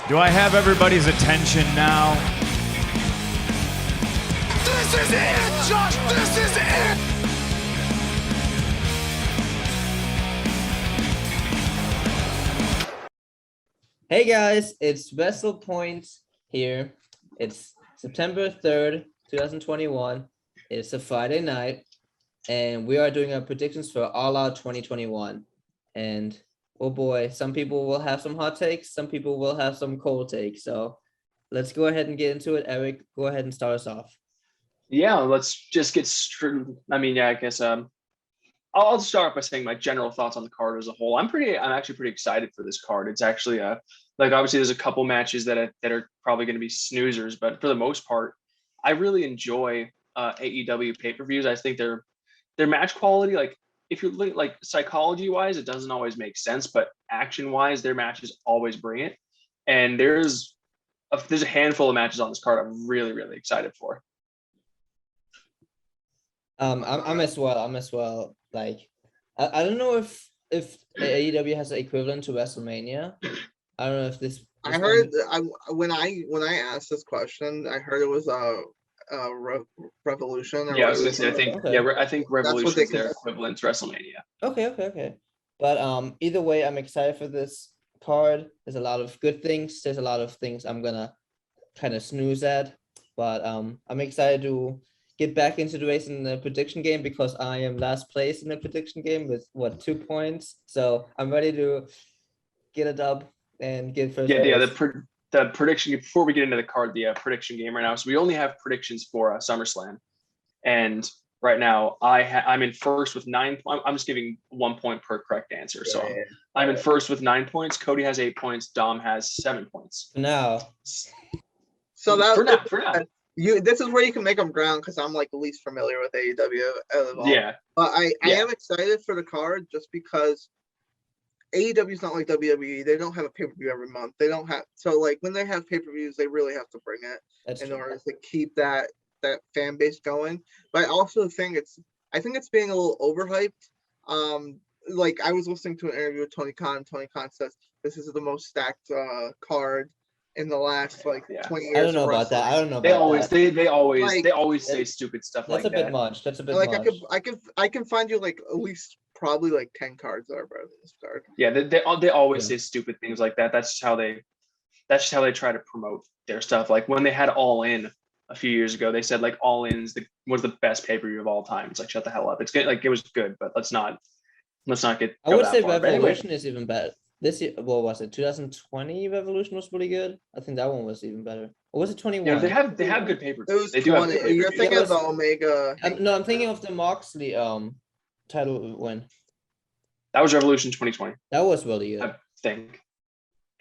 Do I have everybody's attention now? This is it, Josh! This is it! Hey guys, it's WrestlePoint here. It's September 3rd, 2021. It's a Friday night, and we are doing our predictions for All Out 2021. And oh boy, some people will have some hot takes, some people will have some cold takes. So let's go ahead and get into it. Eric, go ahead and start us off. Yeah, let's just get straight. I mean, yeah, I guess I'll start by saying my general thoughts on the card as a whole. I'm actually pretty excited for this card. It's actually like obviously there's a couple matches that are probably going to be snoozers, but for the most part, I really enjoy AEW pay-per-views. I think their match quality, like if you look like psychology wise, it doesn't always make sense, but action wise, their matches always bring it. And there's a handful of matches on this card I'm really, really excited for. I'm as well. Like, I don't know if AEW has an equivalent to WrestleMania. I don't know if this. I heard when I asked this question, I heard it was Revolution. Yeah, I was gonna say, I think okay. yeah, I think Revolution is their equivalent to WrestleMania. Okay. But either way, I'm excited for this card. There's a lot of good things. There's a lot of things I'm gonna kind of snooze at, but I'm excited to get back into the race in the prediction game because I am last place in the prediction game with 2 points. So I'm ready to get a dub and get first. Yeah. The prediction before we get into the card, the prediction game right now. So we only have predictions for SummerSlam, and right now I'm in first with 9. I'm just giving 1 point per correct answer. So I'm in first with 9 points. Cody has 8 points. Dom has 7 points. For now. So that for now. This is where you can make them ground because I'm like the least familiar with AEW. Yeah. But I am excited for the card just because AEW is not like WWE. They don't have a pay-per-view every month. They don't have like when they have pay-per-views, they really have to bring it in order to keep that fan base going. But I also think I think it's being a little overhyped. Like I was listening to an interview with Tony Khan. Tony Khan says this is the most stacked card in the last 20 years. I don't know about that. I don't know. They always that. they always say stupid stuff like that. That's a bit much. That's a bit much. I can find you like at least probably like 10 cards that are better than this card. Yeah, they always say stupid things like that. That's how they try to promote their stuff. Like when they had Allin a few years ago, they said like All-In was the best pay-per-view of all time. It's like shut the hell up. It's good, like it was good, but let's not get. I would say Revolution is even better. This year, what was it? 2020 Revolution was really good. I think that one was even better. Or was it 21? Yeah, they have good pay-per-views. It was they 20. You're thinking of the Omega. No, I'm thinking of the Moxley title win. That was Revolution 2020. That was really good. I think.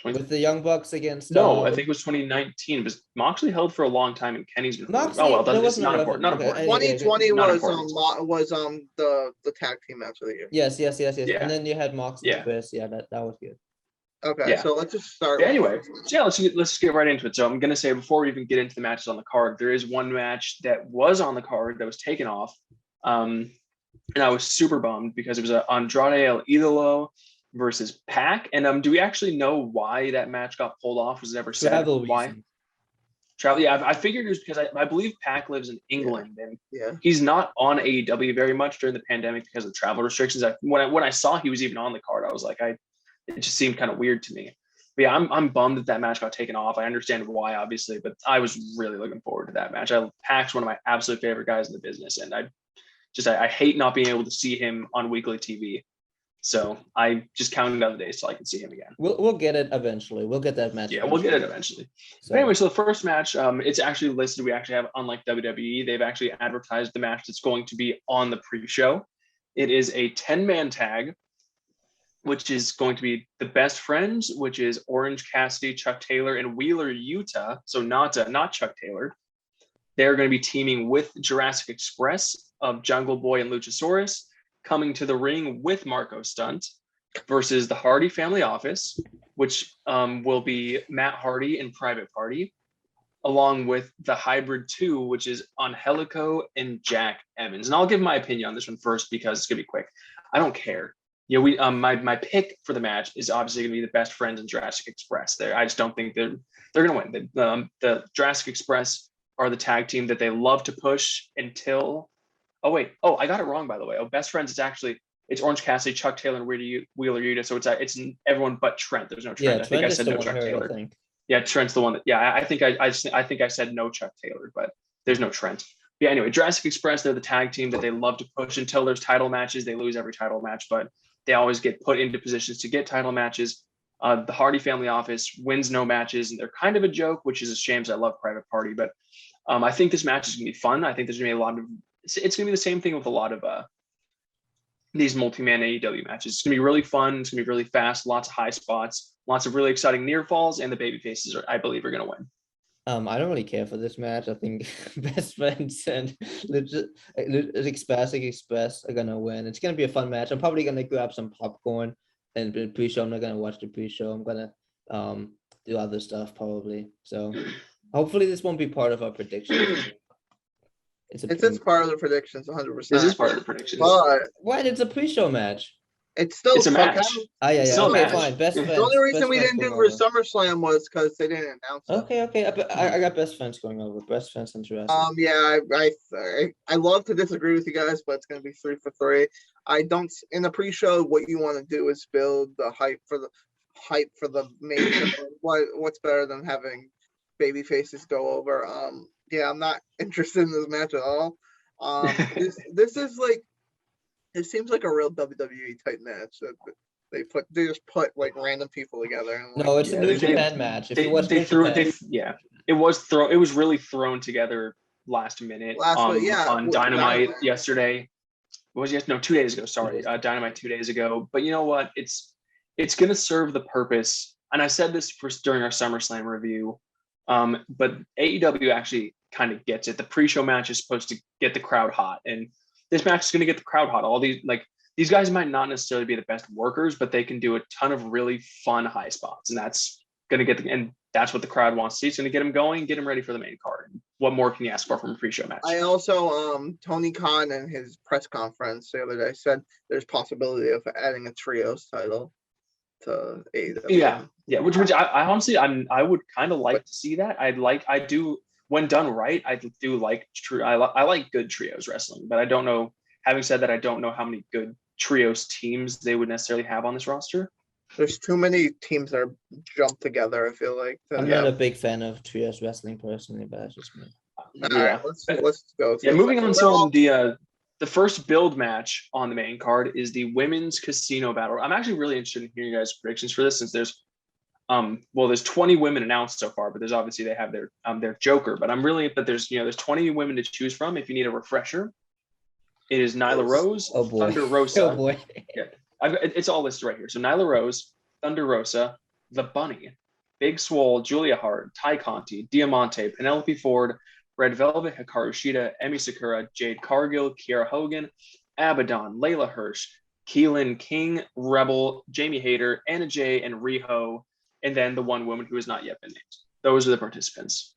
With the Young Bucks against. No, I think it was 2019. Because Moxley held for a long time, and Kenny's been. Moxley, oh well, that's not important. Not important. 2020 was the tag team match of the year. Yes. Yeah. And then you had Moxley. Yeah. Chris. Yeah, that was good. Okay, so let's just start. Yeah, anyway, let's just get right into it. So I'm gonna say before we even get into the matches on the card, there is one match that was on the card that was taken off, and I was super bummed because it was Andrade El Idolo versus Pac. And do we actually know why that match got pulled off? Was it ever said why? Travel. Yeah, I figured it was because I believe Pac lives in England and he's not on AEW very much during the pandemic because of travel restrictions. When I saw he was even on the card, I was like, it just seemed kind of weird to me. But yeah, I'm bummed that match got taken off. I understand why, obviously, but I was really looking forward to that match. Pac's one of my absolute favorite guys in the business, and I hate not being able to see him on weekly TV. So I just counted down the days till I can see him again. We'll get it eventually. We'll get that match. Yeah, we'll get it eventually. So anyway, so the first match, it's actually listed. We actually have, unlike WWE, they've actually advertised the match that's going to be on the pre-show. It is a 10-man tag, which is going to be the Best Friends, which is Orange Cassidy, Chuck Taylor, and Wheeler Yuta. So not Chuck Taylor. They're going to be teaming with Jurassic Express of Jungle Boy and Luchasaurus, coming to the ring with Marco Stunt versus the Hardy Family Office, which will be Matt Hardy and Private Party, along with the Hybrid 2, which is Angelico and Jack Evans. And I'll give my opinion on this one first because it's going to be quick. I don't care. Yeah, we my pick for the match is obviously going to be the Best Friends and Jurassic Express. There, I just don't think they're going to win. The Jurassic Express are the tag team that they love to push until. Oh wait, I got it wrong by the way. Best Friends is actually it's Orange Cassidy, Chuck Taylor, and Wheeler Yuta. So it's everyone but Trent. There's no Trent. Yeah, I think Trent I is said the no one Chuck hurt, Taylor. I think. Yeah, Trent's the one that. Yeah, I think I think I said no Chuck Taylor, but there's no Trent. Yeah, anyway, Jurassic Express, they're the tag team that they love to push until there's title matches. They lose every title match, but they always get put into positions to get title matches. The Hardy Family Office wins no matches, and they're kind of a joke, which is a shame because I love Private Party. But I think this match is going to be fun. I think there's going to be a lot of. It's going to be the same thing with a lot of these multi-man AEW matches. It's going to be really fun. It's going to be really fast. Lots of high spots. Lots of really exciting near falls, and the baby faces I believe, are going to win. I don't really care for this match. I think Best Friends and Express are gonna win. It's gonna be a fun match. I'm probably gonna grab some popcorn and pre-show. I'm not gonna watch the pre-show. I'm gonna do other stuff probably. So hopefully this won't be part of our predictions. It's part of the predictions, 100%. This is part of the predictions. But what? It's a pre-show match. it's still It's a match. Ah, yeah, Still a okay, match. fine. Best The Friends. the only reason Best we Friends didn't do going over. SummerSlam was because they didn't announce it. Okay. I got Best Friends going over. Best Friends and Jurassic. Yeah, I love to disagree with you guys, but it's gonna be 3 for 3. I don't in the pre-show. What you want to do is build the hype for the main show. What's better than having baby faces go over? Yeah, I'm not interested in this match at all. This is like it seems like a real WWE type match that they just put like random people together. And, No, it's a New they- Japan match. If you watch They New threw Japan, it was really thrown together last minute. On Dynamite yesterday. What was it? No, 2 days ago. Sorry, Dynamite 2 days ago. But you know what? It's going to serve the purpose. And I said this during our SummerSlam review. But AEW actually kind of gets it. The pre-show match is supposed to get the crowd hot, and this match is going to get the crowd hot. All these guys might not necessarily be the best workers, but they can do a ton of really fun high spots, and that's going to and that's what the crowd wants to see. It's going to get them going, get them ready for the main card. What more can you ask for from a pre-show match? I also Tony Khan in his press conference the other day said there's possibility of adding a trios title to AEW. Yeah. Which I honestly I would kind of like to see that. I do when done right. I do like I like good trios wrestling, but I don't know. Having said that, I don't know how many good trios teams they would necessarily have on this roster. There's too many teams that are jumped together. I feel like I'm not a big fan of trios wrestling personally, but that's just me. All right, let's go. Yeah, moving on to the first build match on the main card is the women's casino battle. I'm actually really interested in hearing you guys' predictions for this, since there's 20 women announced so far, but there's obviously they have their joker. But there's 20 women to choose from. If you need a refresher, it is Nyla Rose, Thunder Rosa. Oh boy. Yeah, it's all listed right here. So Nyla Rose, Thunder Rosa, The Bunny, Big Swole, Julia Hart, Ty Conti, Diamante, Penelope Ford, Red Velvet, Hikaru Shida, Emi Sakura, Jade Cargill, Kiera Hogan, Abaddon, Layla Hirsch, Keelan King, Rebel, Jamie Hayter, Anna Jay, and Riho, and then the one woman who has not yet been named. Those are the participants.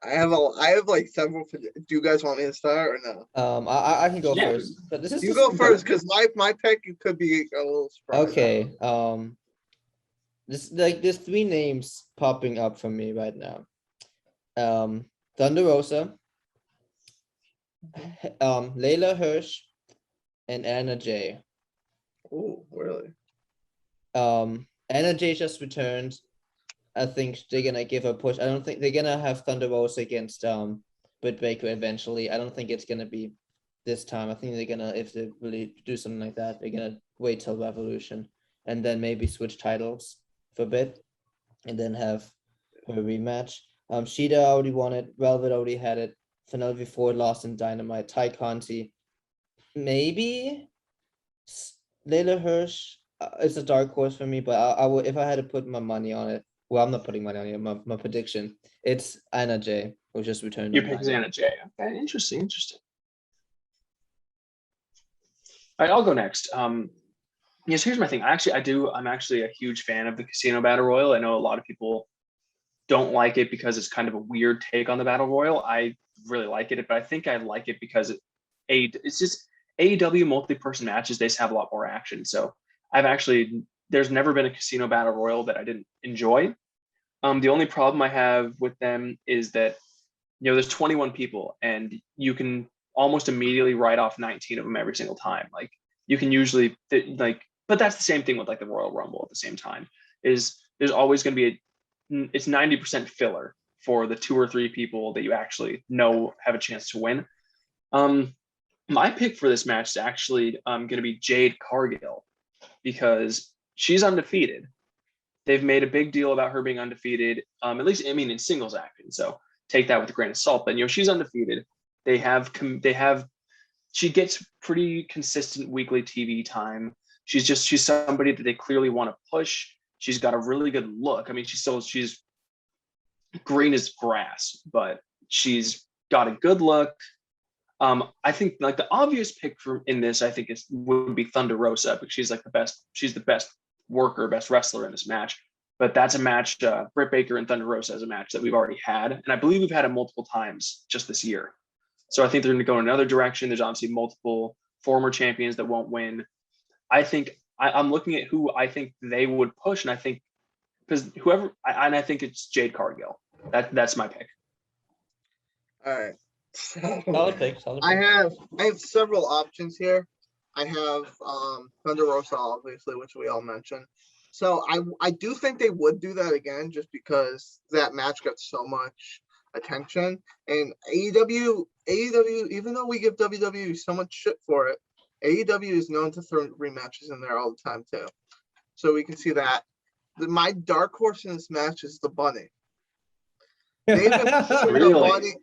I have like several. Do you guys want me to start or no? I can go first. But you go first because my pick could be a little surprising. Okay. There's 3 names popping up for me right now. Thunder Rosa, Layla Hirsch, and Anna Jay. Oh, really? Anna Jay just returned. I think they're gonna give her a push. I don't think they're gonna have Thunder Rosa against Britt Baker eventually. I don't think it's gonna be this time. I think they're gonna, if they really do something like that, they're gonna wait till Revolution and then maybe switch titles for a bit and then have her rematch. Shida already won it. Velvet already had it. Penelope Ford lost in Dynamite. Ty Conti, maybe. Layla Hirsch, it's a dark horse for me, but I would, if I had to put my money on it. Well, I'm not putting money on it. My prediction. It's Anna Jay, who just returned. Your pick is Anna Jay. Okay, interesting. All right, I'll go next. Yes, here's my thing. I'm actually a huge fan of the Casino Battle Royal. I know a lot of people don't like it because it's kind of a weird take on the Battle Royal. I really like it, but I think I like it because it's just AEW multi-person matches, they just have a lot more action. So there's never been a casino battle royal that I didn't enjoy. The only problem I have with them is that, there's 21 people and you can almost immediately write off 19 of them every single time. Like you can usually but that's the same thing with like the Royal Rumble at the same time is there's always going to be it's 90% filler for the 2 or 3 people that you actually know have a chance to win. My pick for this match is actually going to be Jade Cargill because she's undefeated. They've made a big deal about her being undefeated, at least, in singles action. So take that with a grain of salt. But, she's undefeated. She gets pretty consistent weekly TV time. She's somebody that they clearly want to push. She's got a really good look. She's green as grass, but she's got a good look. I think like the obvious pick in this, I think would be Thunder Rosa because she's the best worker, best wrestler in this match. But that's a match, Britt Baker and Thunder Rosa is a match that we've already had. And I believe we've had it multiple times just this year. So I think they're going to go in another direction. There's obviously multiple former champions that won't win. I think I'm looking at who I think they would push. And I think I think it's Jade Cargill. That's my pick. All right. So Solid pick. I have several options here. I have Thunder Rosa, obviously, which we all mentioned. So I do think they would do that again just because that match got so much attention. And AEW, even though we give WWE so much shit for it, AEW is known to throw rematches in there all the time too. So we can see that. My dark horse in this match is the Bunny. They've been Really?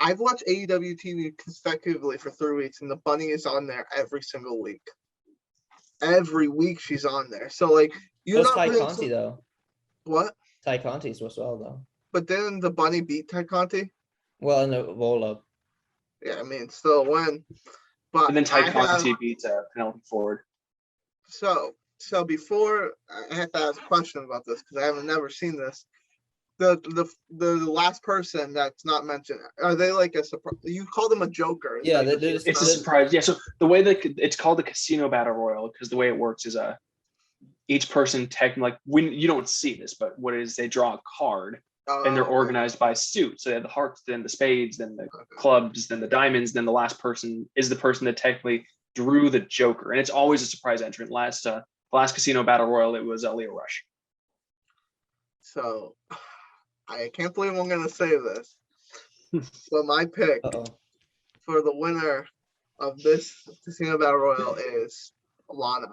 I've watched AEW TV consecutively for 3 weeks, and the Bunny is on there every single week. Every week she's on there. So you're What's not Ty Conti though? What? Ty Conti's as well though. But then the Bunny beat Ty Conti. Well, in the roll up. Yeah, still a win. But And then Ty Conti beats Penelope Ford. So before I have to ask a question about this because I haven't never seen this. The last person that's not mentioned, are they like a surprise? You call them a joker? Yeah, it's a surprise. Yeah, so the way that it's called the Casino Battle Royal because the way it works is each person when you don't see this, but what it is they draw a card and they're organized by suit. So they have the hearts, then the spades, then the clubs, then the diamonds, then the last person is the person that technically drew the Joker, and it's always a surprise entrant. Last Casino Battle Royal, it was Leo Rush. So I can't believe I'm going to say this. So my pick for the winner of this Casino Battle Royal is Lana.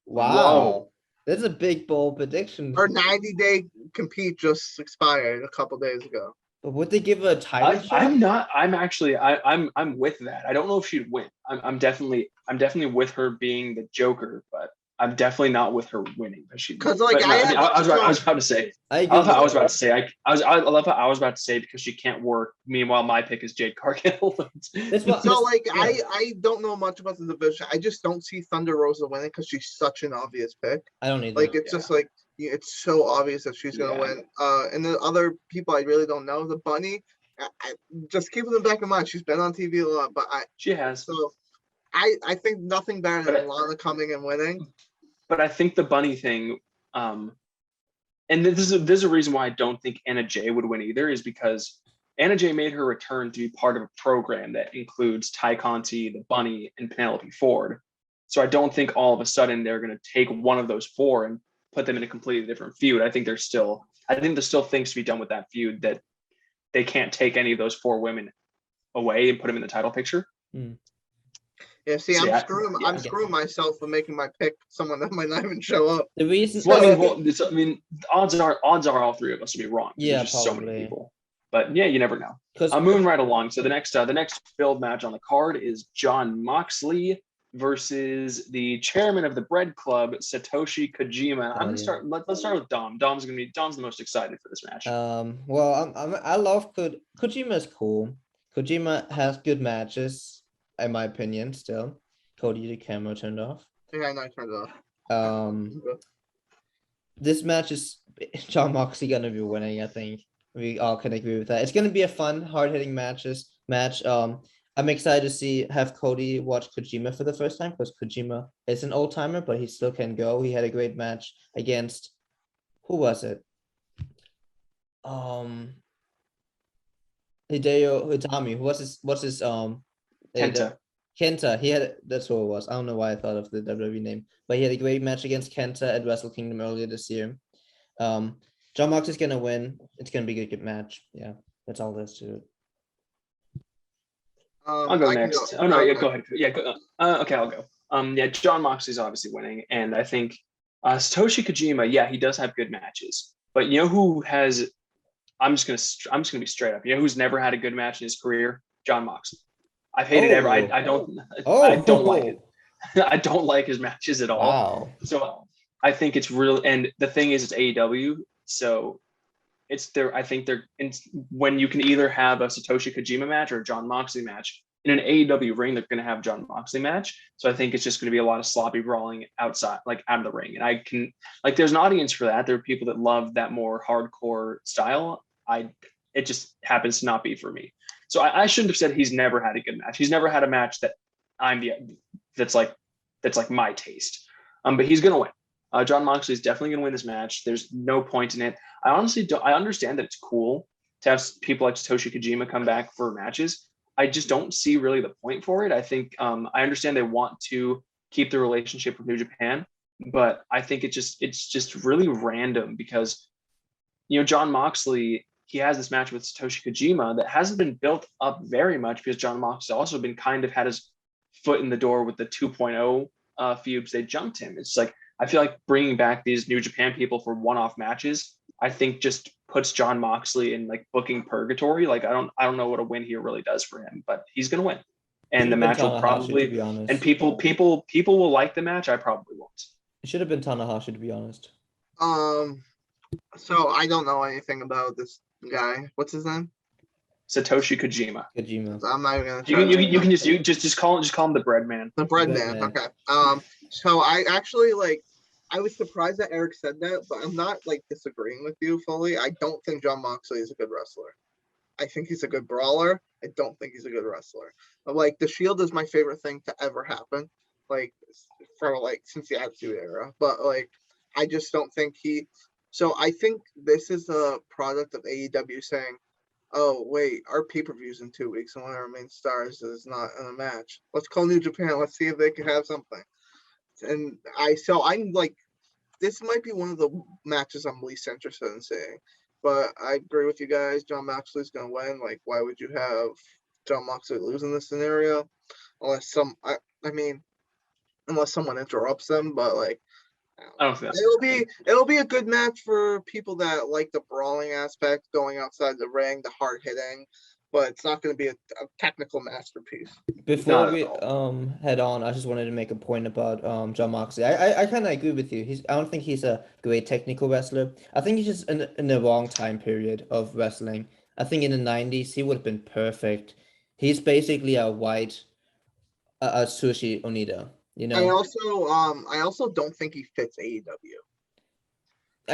Wow. Whoa. That's a big bold prediction. Her 90-day compete just expired a couple days ago. But would they give her a title shot? I'm with that. I don't know if she'd win. I'm definitely with her being the Joker, but I'm definitely not with her winning. Because I was about to say. I love how I was about to say because she can't work. Meanwhile, my pick is Jade Cargill. I don't know much about the division. I just don't see Thunder Rosa winning because she's such an obvious pick. I don't either. It's so obvious that she's gonna win. And the other people I really don't know. The Bunny, I just keep in the back of mind. She's been on TV a lot, but she has. So I think nothing better than Lana coming and winning. But I think the Bunny thing, and this is a reason why I don't think Anna Jay would win either, is because Anna Jay made her return to be part of a program that includes Ty Conti, the Bunny, and Penelope Ford. So I don't think all of a sudden they're going to take one of those 4 and put them in a completely different feud. I think there's still things to be done with that feud that they can't take any of those 4 women away and put them in the title picture. Yeah, see, I'm screwing myself for making my pick someone that might not even show up. The reason, odds are all 3 of us will be wrong. Yeah, there's just probably. So many people. But yeah, you never know. I'm moving right along. So the next filled match on the card is Jon Moxley versus the chairman of the Bread Club, Satoshi Kojima. I'm gonna start. Let's start with Dom. Dom's the most excited for this match. Well, I love Kojima is cool. Kojima has good matches. In my opinion, still. Cody, the camera turned off. Yeah, I know I turned it off. This match is Jon Moxley gonna be winning. I think we all can agree with that. It's gonna be a fun, hard-hitting match. I'm excited to have Cody watch Kojima for the first time because Kojima is an old timer, but he still can go. He had a great match against who was it? Hideo Itami. What's his Kenta. Kenta. That's what it was. I don't know why I thought of the WWE name, but he had a great match against Kenta at Wrestle Kingdom earlier this year. John Moxley's gonna win. It's gonna be a good match. Yeah, that's all there is to it. I'll go next. Oh no, yeah, go ahead. Yeah, go, okay, I'll go. Yeah, John Moxley's obviously winning, and I think Satoshi Kojima, yeah, he does have good matches, but you know who has? I'm just gonna be straight up. You know who's never had a good match in his career? John Moxley. I've hated I don't like it. I don't like his matches at all. Wow. So I think it's real, and the thing is, it's AEW, so it's there. I think when you can either have a Satoshi Kojima match or a John Moxley match in an AEW ring, they're going to have John Moxley match. So I think it's just going to be a lot of sloppy brawling outside, like out of the ring. And there's an audience for that. There are people that love that more hardcore style. It just happens to not be for me. So I shouldn't have said he's never had a good match. He's never had a match that that's like my taste. But he's going to win. John Moxley is definitely going to win this match. There's no point in it. I honestly don't. I understand that it's cool to have people like Satoshi Kojima come back for matches. I just don't see really the point for it. I think I understand they want to keep the relationship with New Japan, but I think it's just really random because, you know, John Moxley, he has this match with Satoshi Kojima that hasn't been built up very much because John Moxley also been kind of had his foot in the door with the 2.0 feuds. They jumped him. It's like, I feel like bringing back these New Japan people for one-off matches, I think just puts John Moxley in like booking purgatory. Like I don't know what a win here really does for him, but he's gonna win, and the match will probably, to be honest. And people will like the match. I probably won't. It should have been Tanahashi, to be honest. So I don't know anything about this guy. What's his name? Satoshi Kojima. I'm not even gonna. You can just call him the Bread Man. The Bread Man. Okay. So I actually I was surprised that Eric said that, but I'm not disagreeing with you fully. I don't think John Moxley is a good wrestler. I think he's a good brawler. I don't think he's a good wrestler. But the Shield is my favorite thing to ever happen. Since the Attitude Era. But I just don't think he. So I think this is a product of AEW saying, oh, wait, our pay-per-view's in 2 weeks and one of our main stars is not in a match. Let's call New Japan. Let's see if they can have something. And I'm this might be one of the matches I'm least interested in seeing. But I agree with you guys. John Moxley's going to win. Why would you have John Moxley lose in this scenario? Unless someone interrupts them. But I don't think it'll be a good match for people that like the brawling aspect, going outside the ring, the hard hitting, but it's not going to be a technical masterpiece. Before we head on, I just wanted to make a point about John Moxley. I kind of agree with you. I don't think he's a great technical wrestler. I think he's just in the wrong time period of wrestling. I think in the 90s he would have been perfect. He's basically a white Sushi Onita. You know. I also don't think he fits AEW.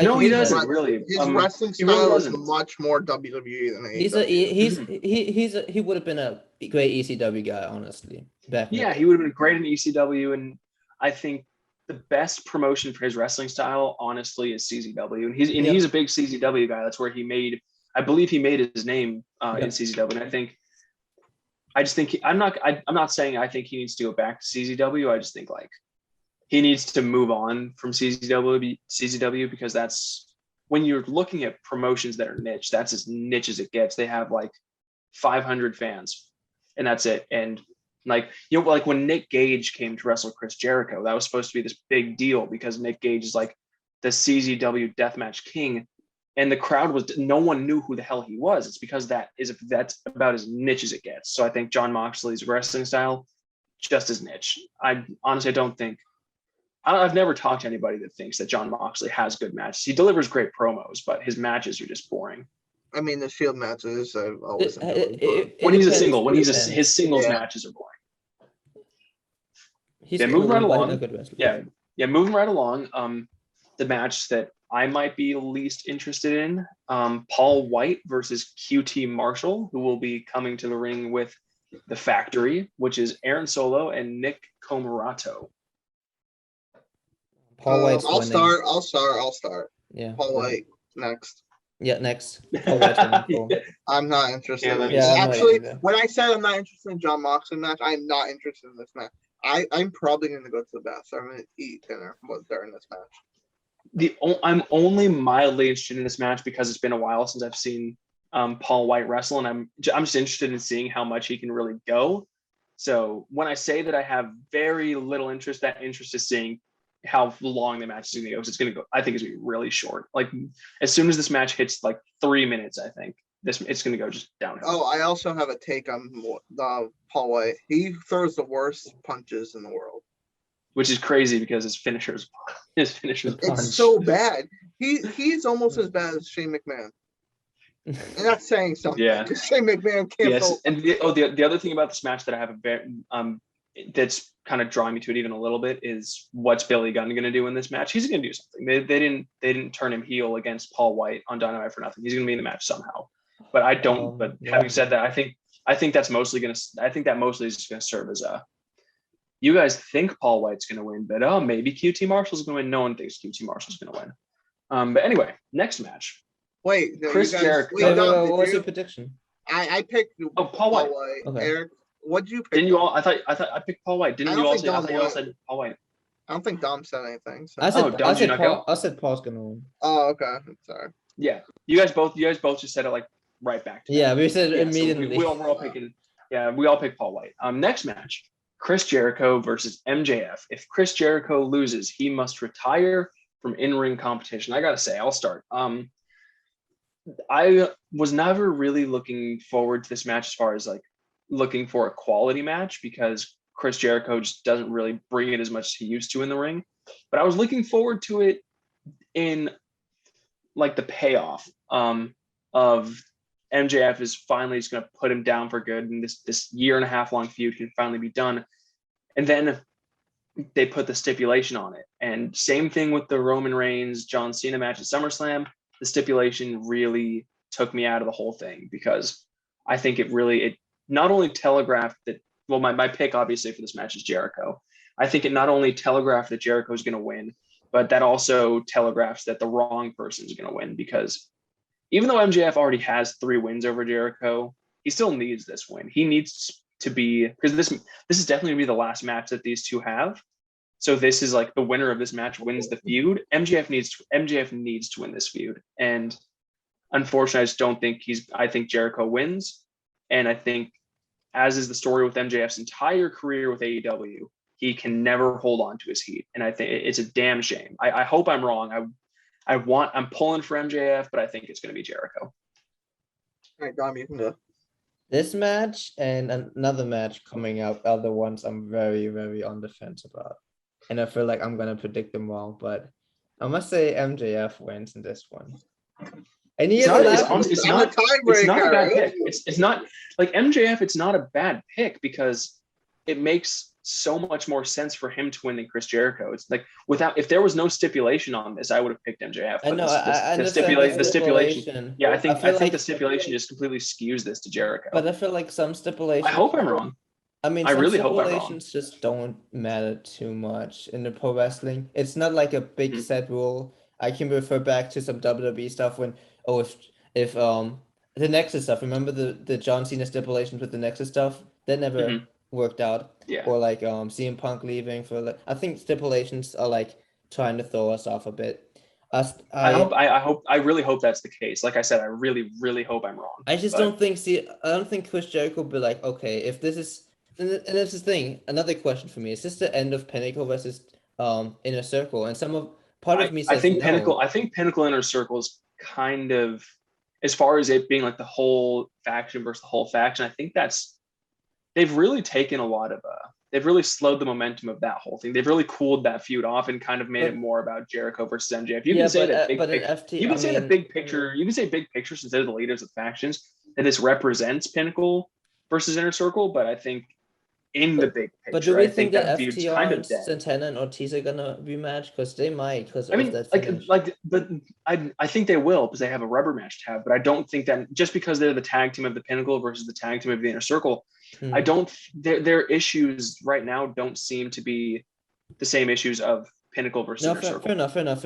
No, he doesn't really. His wrestling style is much more WWE than AEW. He would have been a great ECW guy, honestly. Yeah, he would have been great in ECW, and I think the best promotion for his wrestling style, honestly, is CZW, and he's a big CZW guy. That's where I believe he made his name in CZW, and I just think I'm not saying I think he needs to go back to CZW. I just think he needs to move on from CZW because that's when you're looking at promotions that are niche, that's as niche as it gets. They have 500 fans and that's it. And when Nick Gage came to wrestle Chris Jericho, that was supposed to be this big deal because Nick Gage is the CZW deathmatch king. And the crowd no one knew who the hell he was. It's because that's about as niche as it gets. So I think John Moxley's wrestling style, just as niche. I honestly don't think, I've never talked to anybody that thinks that John Moxley has good matches. He delivers great promos, but his matches are just boring. I mean, the Shield matches I've always enjoyed. When he's a single, his singles matches are boring. Moving right along. Moving right along. The match that I might be least interested in, Paul White versus QT Marshall, who will be coming to the ring with the Factory, which is Aaron Solo and Nick Comoroto. Paul White's I'll winning. start. Yeah. Paul White next. Yeah, next. Paul White's winning. Cool. I'm not interested. Yeah, in yeah, this. I'm not Actually, either. when I said I'm not interested in John Moxley match, I'm not interested in this match. I'm probably going to go to the bathroom. I'm going to eat dinner during this match. I'm only mildly interested in this match because it's been a while since I've seen Paul White wrestle, and I'm just interested in seeing how much he can really go. So when I say that I have very little interest, that interest is seeing how long the match is going to go. So it's going to go. I think it's going to be really short. Like as soon as this match hits like 3 minutes, I think it's going to go just downhill. Oh, I also have a take on Paul White. He throws the worst punches in the world, which is crazy because his finishers It's punch. so bad. He's almost as bad as Shane McMahon. And that's saying something. Yeah. Shane McMahon can't. Yes, and the other thing about this match that I have a very that's kind of drawing me to it even a little bit is what's Billy Gunn going to do in this match? He's going to do something. They didn't turn him heel against Paul White on Dynamite for nothing. He's going to be in the match somehow. But I don't. But having said that, I think that's mostly going to. I think that mostly is just going to serve as a. You guys think Paul White's going to win, but maybe QT Marshall's going to win. No one thinks QT Marshall's going to win. But anyway, next match. Wait, no, Chris Jericho. What was your prediction? I picked Paul White. Okay. Eric, what did you pick? Didn't you all? I thought I picked Paul White. Didn't I you don't all think say? I Dom thought you all won. said Paul White. I don't think Dom said anything. So. I Dom, did you not go? I said Paul's gonna win. Oh, okay. Sorry. Yeah, you guys both just said it like right back to Yeah, back. we said Yeah, so immediately. we're all picking. Yeah, we all picked Paul White. Next match, Chris Jericho versus MJF. If Chris Jericho loses, he must retire from in-ring competition. I gotta say, I'll start. I was never really looking forward to this match as far as like looking for a quality match because Chris Jericho just doesn't really bring it as much as he used to in the ring. But I was looking forward to it in like the payoff of MJF is finally just going to put him down for good, and this year and a half long feud can finally be done. And then they put the stipulation on it. And same thing with the Roman Reigns John Cena match at SummerSlam. The stipulation really took me out of the whole thing because I think it not only telegraphed that. Well, my pick obviously for this match is Jericho. I think it not only telegraphed that Jericho is going to win, but that also telegraphs that the wrong person is going to win because even though MJF already has 3 wins over Jericho, he still needs this win. He needs to be, because this is definitely going to be the last match that these two have. So this is like the winner of this match wins the feud. MJF needs to win this feud. And unfortunately, I just don't think I think Jericho wins. And I think, as is the story with MJF's entire career with AEW, he can never hold on to his heat. And I think it's a damn shame. I hope I'm wrong. I'm pulling for MJF, but I think it's going to be Jericho. All right, Dom, you can go. This match and another match coming up are the ones I'm very, very on the fence about. And I feel like I'm going to predict them wrong, but I must say MJF wins in this one. And It's not a bad pick. It's not like MJF. It's not a bad pick because it makes so much more sense for him to win than Chris Jericho. It's like if there was no stipulation on this, I would have picked MJF. I know. I the stipulation. Yeah, I think the stipulation just completely skews this to Jericho. But I feel like some stipulations. I hope I'm wrong. I mean, I some really hope I'm wrong. stipulations just don't matter too much in the pro wrestling. It's not like a big set rule. I can refer back to some WWE stuff when if the Nexus stuff. Remember the John Cena stipulations with the Nexus stuff that never worked out. Yeah. Or like CM Punk leaving for like I think stipulations are like trying to throw us off a bit. I really hope that's the case. Like I said, I really, really hope I'm wrong. I just don't think Chris Jericho will be like, okay, if this is and that's the thing. Another question for me, is this the end of Pinnacle versus Inner Circle? And part of me says I think no. Pinnacle Inner Circle is kind of, as far as it being like the whole faction versus the whole faction, I think they've really taken a lot of they've really slowed the momentum of that whole thing. They've really cooled that feud off and kind of made it more about Jericho versus MJF. You can say that big picture. You can say big picture since they're the leaders of factions that this represents Pinnacle versus Inner Circle. But I think in the big picture. But do we I think that feud's FTR kind and of dead. Santana and Ortiz are gonna rematch? Because they might, because I mean, of that finish. but I think they will because they have a rubber match to have. But I don't think that just because they're the tag team of the Pinnacle versus the tag team of the Inner Circle, I don't. Their issues right now don't seem to be the same issues of Pinnacle versus Inner Circle. Fair enough.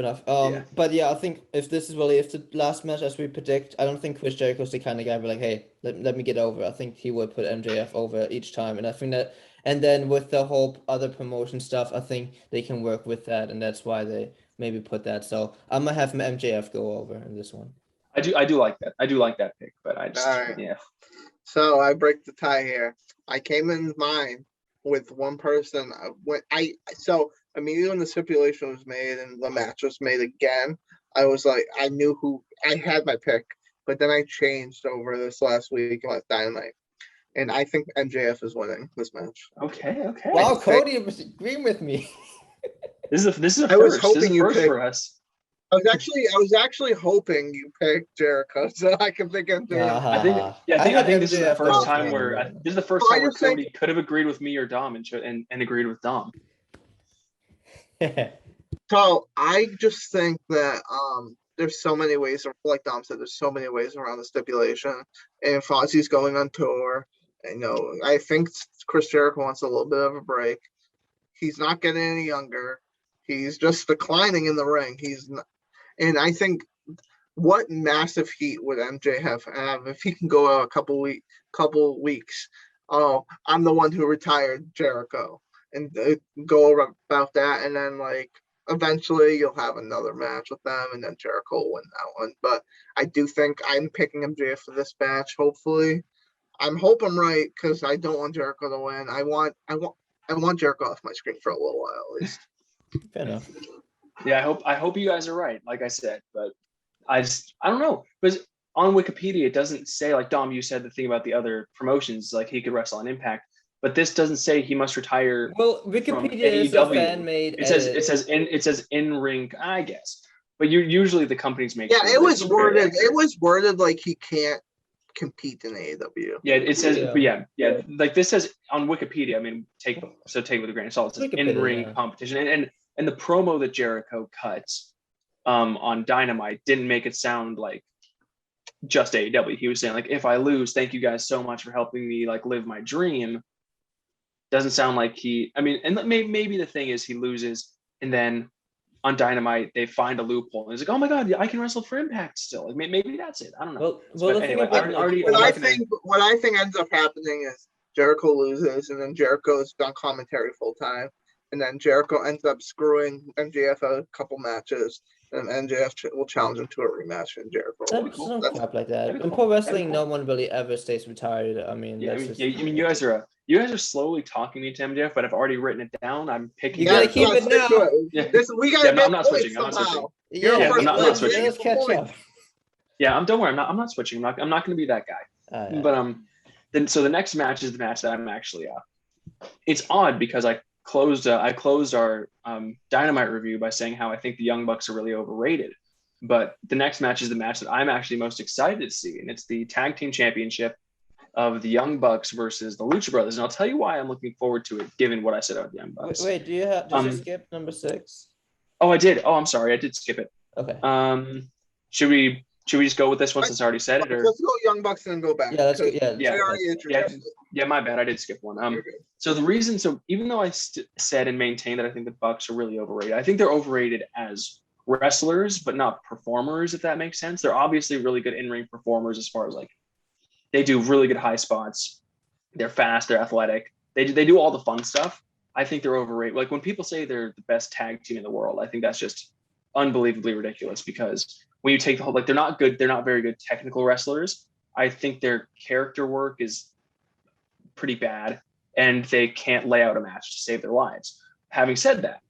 But yeah, I think if the last match as we predict, I don't think Chris Jericho's the kind of guy who be like, hey, let me get over. I think he would put MJF over each time, and I think that. And then with the whole other promotion stuff, I think they can work with that, and that's why they maybe put that. So I'm gonna have MJF go over in this one. I do like that. I do like that pick, but I just yeah. So I break the tie here. I came in mine with one person. Immediately when the stipulation was made and the match was made again, I was like, I knew who I had my pick, but then I changed over this last week last Dynamite. And I think MJF is winning this match. Okay. Wow, Cody was agreeing with me. This is a first. I was hoping you picked for us. I was actually hoping you picked Jericho so I can pick MJF. I think this is the first time where this is the first time where Cody could have agreed with me or Dom and agreed with Dom. So I just think that there's so many ways, like Dom said, there's so many ways around the stipulation. And Fozzie's going on tour. I think Chris Jericho wants a little bit of a break. He's not getting any younger. He's just declining in the ring. And I think what massive heat would MJF have if he can go out a couple weeks? Oh, I'm the one who retired Jericho, and go about that, and then eventually you'll have another match with them, and then Jericho will win that one. But I do think I'm picking MJF for this match. Hopefully, I hope I'm right because I don't want Jericho to win. I want Jericho off my screen for a little while at least. Fair enough. Yeah, I hope you guys are right, like I said, but I don't know, because on Wikipedia it doesn't say, like Dom, you said the thing about the other promotions, like he could wrestle on Impact, but this doesn't say he must retire. Well, Wikipedia is a fan made. It says in ring, I guess, but usually the companies make. Yeah, sure it was worded. It was worded like he can't compete in AEW. Yeah, it says, but yeah, like this says on Wikipedia. I mean, take it with a grain of salt. It says in ring competition, and the promo that Jericho cuts on Dynamite didn't make it sound like just AEW. He was saying like, if I lose, thank you guys so much for helping me live my dream. Doesn't sound like and maybe the thing is he loses, and then on Dynamite they find a loophole, and he's like, oh my god, I can wrestle for Impact still. Maybe that's it. I don't know. What I think ends up happening is Jericho loses, and then Jericho's done commentary full time. And then Jericho ends up screwing MJF a couple matches, and MJF will challenge him to a rematch, and Jericho. That's crap like that. In pro wrestling, no one really ever stays retired. I mean, you guys are slowly talking me to MJF, but I've already written it down. I'm picking. You gotta keep it now. I'm not switching. I'm not switching. Let's catch up. Yeah, don't worry. I'm not switching. I'm not going to be that guy. But then so the next match is the match that I'm actually. It's odd because I closed our Dynamite review by saying how I think the Young Bucks are really overrated, but the next match is the match that I'm actually most excited to see, and it's the tag team championship of the Young Bucks versus the Lucha Brothers, and I'll tell you why I'm looking forward to it given what I said about the Young Bucks. Wait, did you skip number 6? Oh, I did. Oh, I'm sorry, I did skip it. Okay. Should we just go with this once it's already said it, or let's go Young Bucks and then go back? Yeah, let's go. Yeah, my bad. I did skip one. So the reason, even though I said and maintained that I think the Bucks are really overrated, I think they're overrated as wrestlers, but not performers, if that makes sense. They're obviously really good in-ring performers as far as they do really good high spots. They're fast. They're athletic. They do all the fun stuff. I think they're overrated. When people say they're the best tag team in the world, I think that's just unbelievably ridiculous because when you take the whole, they're not good. They're not very good technical wrestlers. I think their character work is pretty bad, and they can't lay out a match to save their lives. Having said that,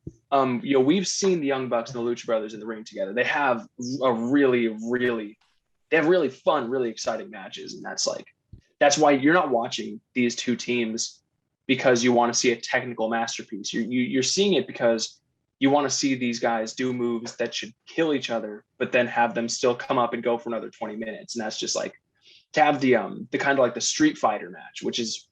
we've seen the Young Bucks and the Lucha Brothers in the ring together. They have really fun, really exciting matches, and that's why you're not watching these two teams because you want to see a technical masterpiece. You're seeing it because you want to see these guys do moves that should kill each other, but then have them still come up and go for another 20 minutes, and that's just to have the kind of the Street Fighter match, which is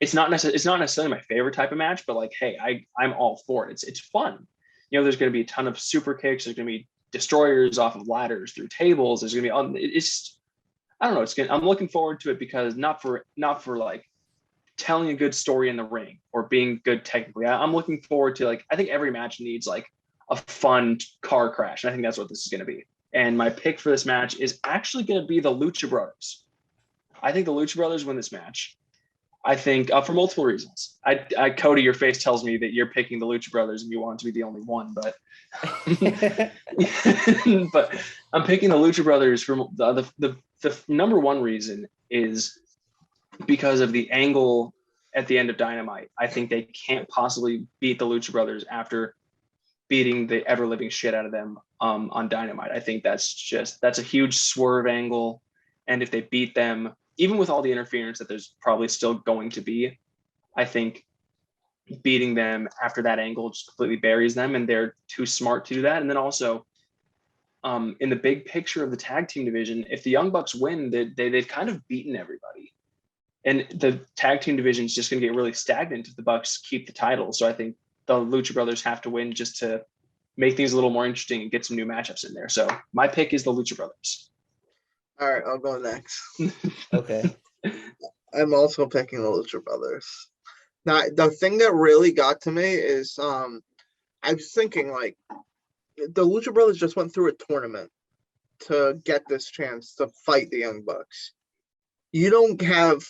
it's not necessarily my favorite type of match, but like, hey, I'm all for it. It's fun. There's going to be a ton of super kicks. There's going to be destroyers off of ladders through tables. There's going to be it's I don't know. I'm looking forward to it because not for like telling a good story in the ring or being good technically. I'm looking forward to I think every match needs like a fun car crash. And I think that's what this is going to be. And my pick for this match is actually going to be the Lucha Brothers. I think the Lucha Brothers win this match. I think for multiple reasons. Cody, your face tells me that you're picking the Lucha Brothers and you want to be the only one, but but I'm picking the Lucha Brothers for the number one reason is because of the angle at the end of Dynamite. I think they can't possibly beat the Lucha Brothers after beating the ever living shit out of them on Dynamite. I think that's a huge swerve angle, and if they beat them, even with all the interference that there's probably still going to be, I think beating them after that angle just completely buries them, and they're too smart to do that. And then also, in the big picture of the tag team division, if the Young Bucks win, they've kind of beaten everybody. And the tag team division is just going to get really stagnant if the Bucks keep the title. So I think the Lucha Brothers have to win just to make things a little more interesting and get some new matchups in there. So my pick is the Lucha Brothers. All right, I'll go next. Okay. I'm also picking the Lucha Brothers. Now, the thing that really got to me is I was thinking, like, the Lucha Brothers just went through a tournament to get this chance to fight the Young Bucks. You don't have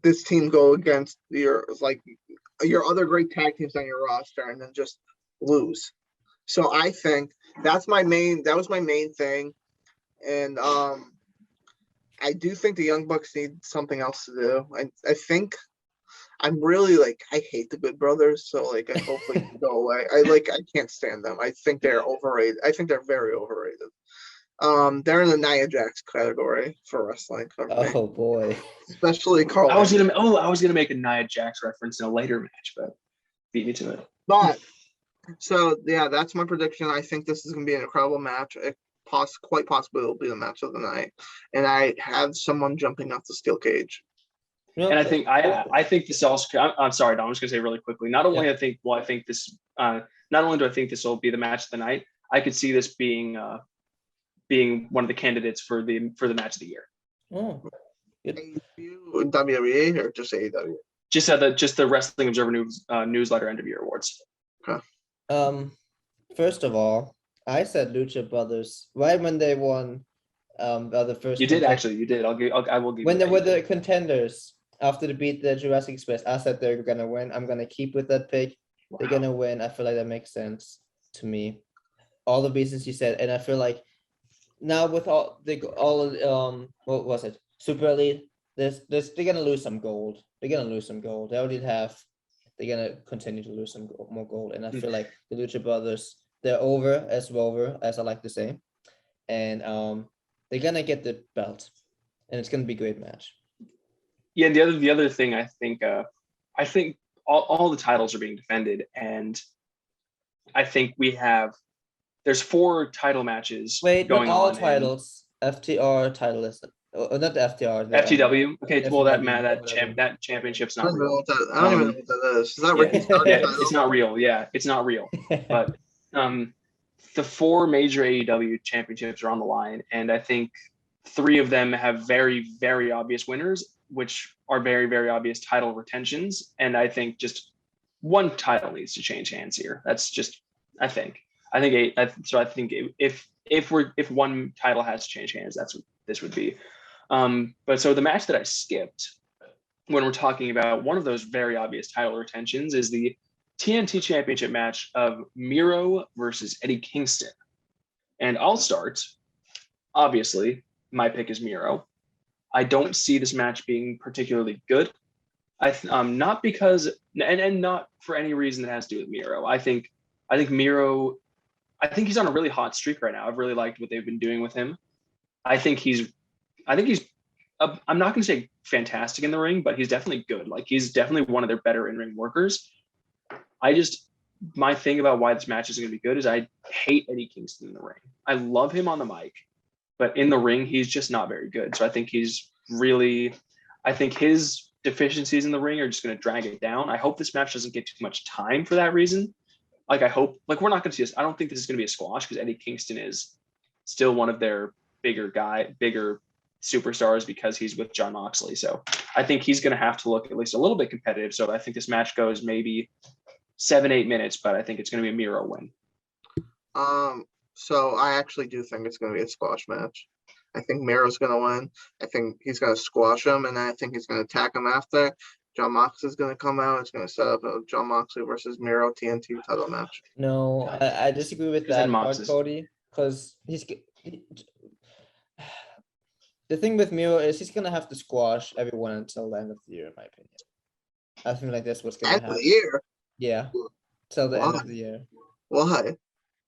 this team go against your other great tag teams on your roster and then just lose. So I think that was my main thing. And I do think the Young Bucks need something else to do. I think I'm really I hate the Good Brothers, so I hope they can go away. I can't stand them. I think they're overrated. I think they're very overrated. They're in the Nia Jax category for wrestling. Oh boy. Especially Carl. I was gonna make a Nia Jax reference in a later match, but beat me to it. But so yeah, that's my prediction. I think this is gonna be an incredible match. Quite possibly will be the match of the night. And I have someone jumping off the steel cage. And I think this also. I'm sorry, Don. I'm just gonna say really quickly. Not only do I think this will be the match of the night, I could see this being one of the candidates for the match of the year. Oh, good. WWE or just AEW? Just the Wrestling Observer newsletter end of year awards. Okay. First of all, I said Lucha Brothers right when they won the first. You did actually. You did. I will give. When they were the contenders after they beat the Jurassic Express, I said they're gonna win. I'm gonna keep with that pick. Wow. They're gonna win. I feel like that makes sense to me. All the reasons you said, and I feel like now with what was it? Super Elite. They're gonna lose some gold. They're gonna continue to lose some more gold, and I feel like the Lucha Brothers, they're over as I like to say, and they're gonna get the belt, and it's gonna be a great match. Yeah, the other thing I think all the titles are being defended, and I think there's 4 title matches. Wait, going not all on titles. FTR title is not the FTR. FTW. Okay, well FTW, that championship's I not don't know real. what that. I don't even know what that is. Is that Ricky Starks' Yeah, title? it's not real. Yeah, it's not real. But the 4 major AEW championships are on the line, and I think 3 of them have very, very obvious winners, which are very, very obvious title retentions. And I think just one title needs to change hands here. That's just, I think if one title has to change hands, that's what this would be. But so the match that I skipped when we're talking about one of those very obvious title retentions is the TNT Championship match of Miro versus Eddie Kingston. And I'll start. Obviously, my pick is Miro. I don't see this match being particularly good. Not because, and not for any reason that has to do with Miro. I think Miro, he's on a really hot streak right now. I've really liked what they've been doing with him. I think he's I'm not going to say fantastic in the ring, but he's definitely good. Like, he's definitely one of their better in-ring workers. My thing about why this match isn't going to be good is I hate Eddie Kingston in the ring. I love him on the mic, but in the ring, he's just not very good. So I think his deficiencies in the ring are just going to drag it down. I hope this match doesn't get too much time for that reason. Like, I hope, like, we're not going to see this. I don't think this is going to be a squash because Eddie Kingston is still one of their bigger superstars because he's with Jon Moxley. So I think he's going to have to look at least a little bit competitive. So I think this match goes maybe 7-8 minutes, but I think it's going to be a Miro win. So I actually do think it's going to be a squash match. I think Miro's going to win. I think he's going to squash him, and then I think he's going to attack him after. Jon Moxley's going to come out. It's going to set up a Jon Moxley versus Miro TNT title match. No, I disagree with that part, Cody, because the thing with Miro is he's going to have to squash everyone until the end of the year, in my opinion. I think like that's what's going to happen. End of the year? Yeah, till the end of the year. Why?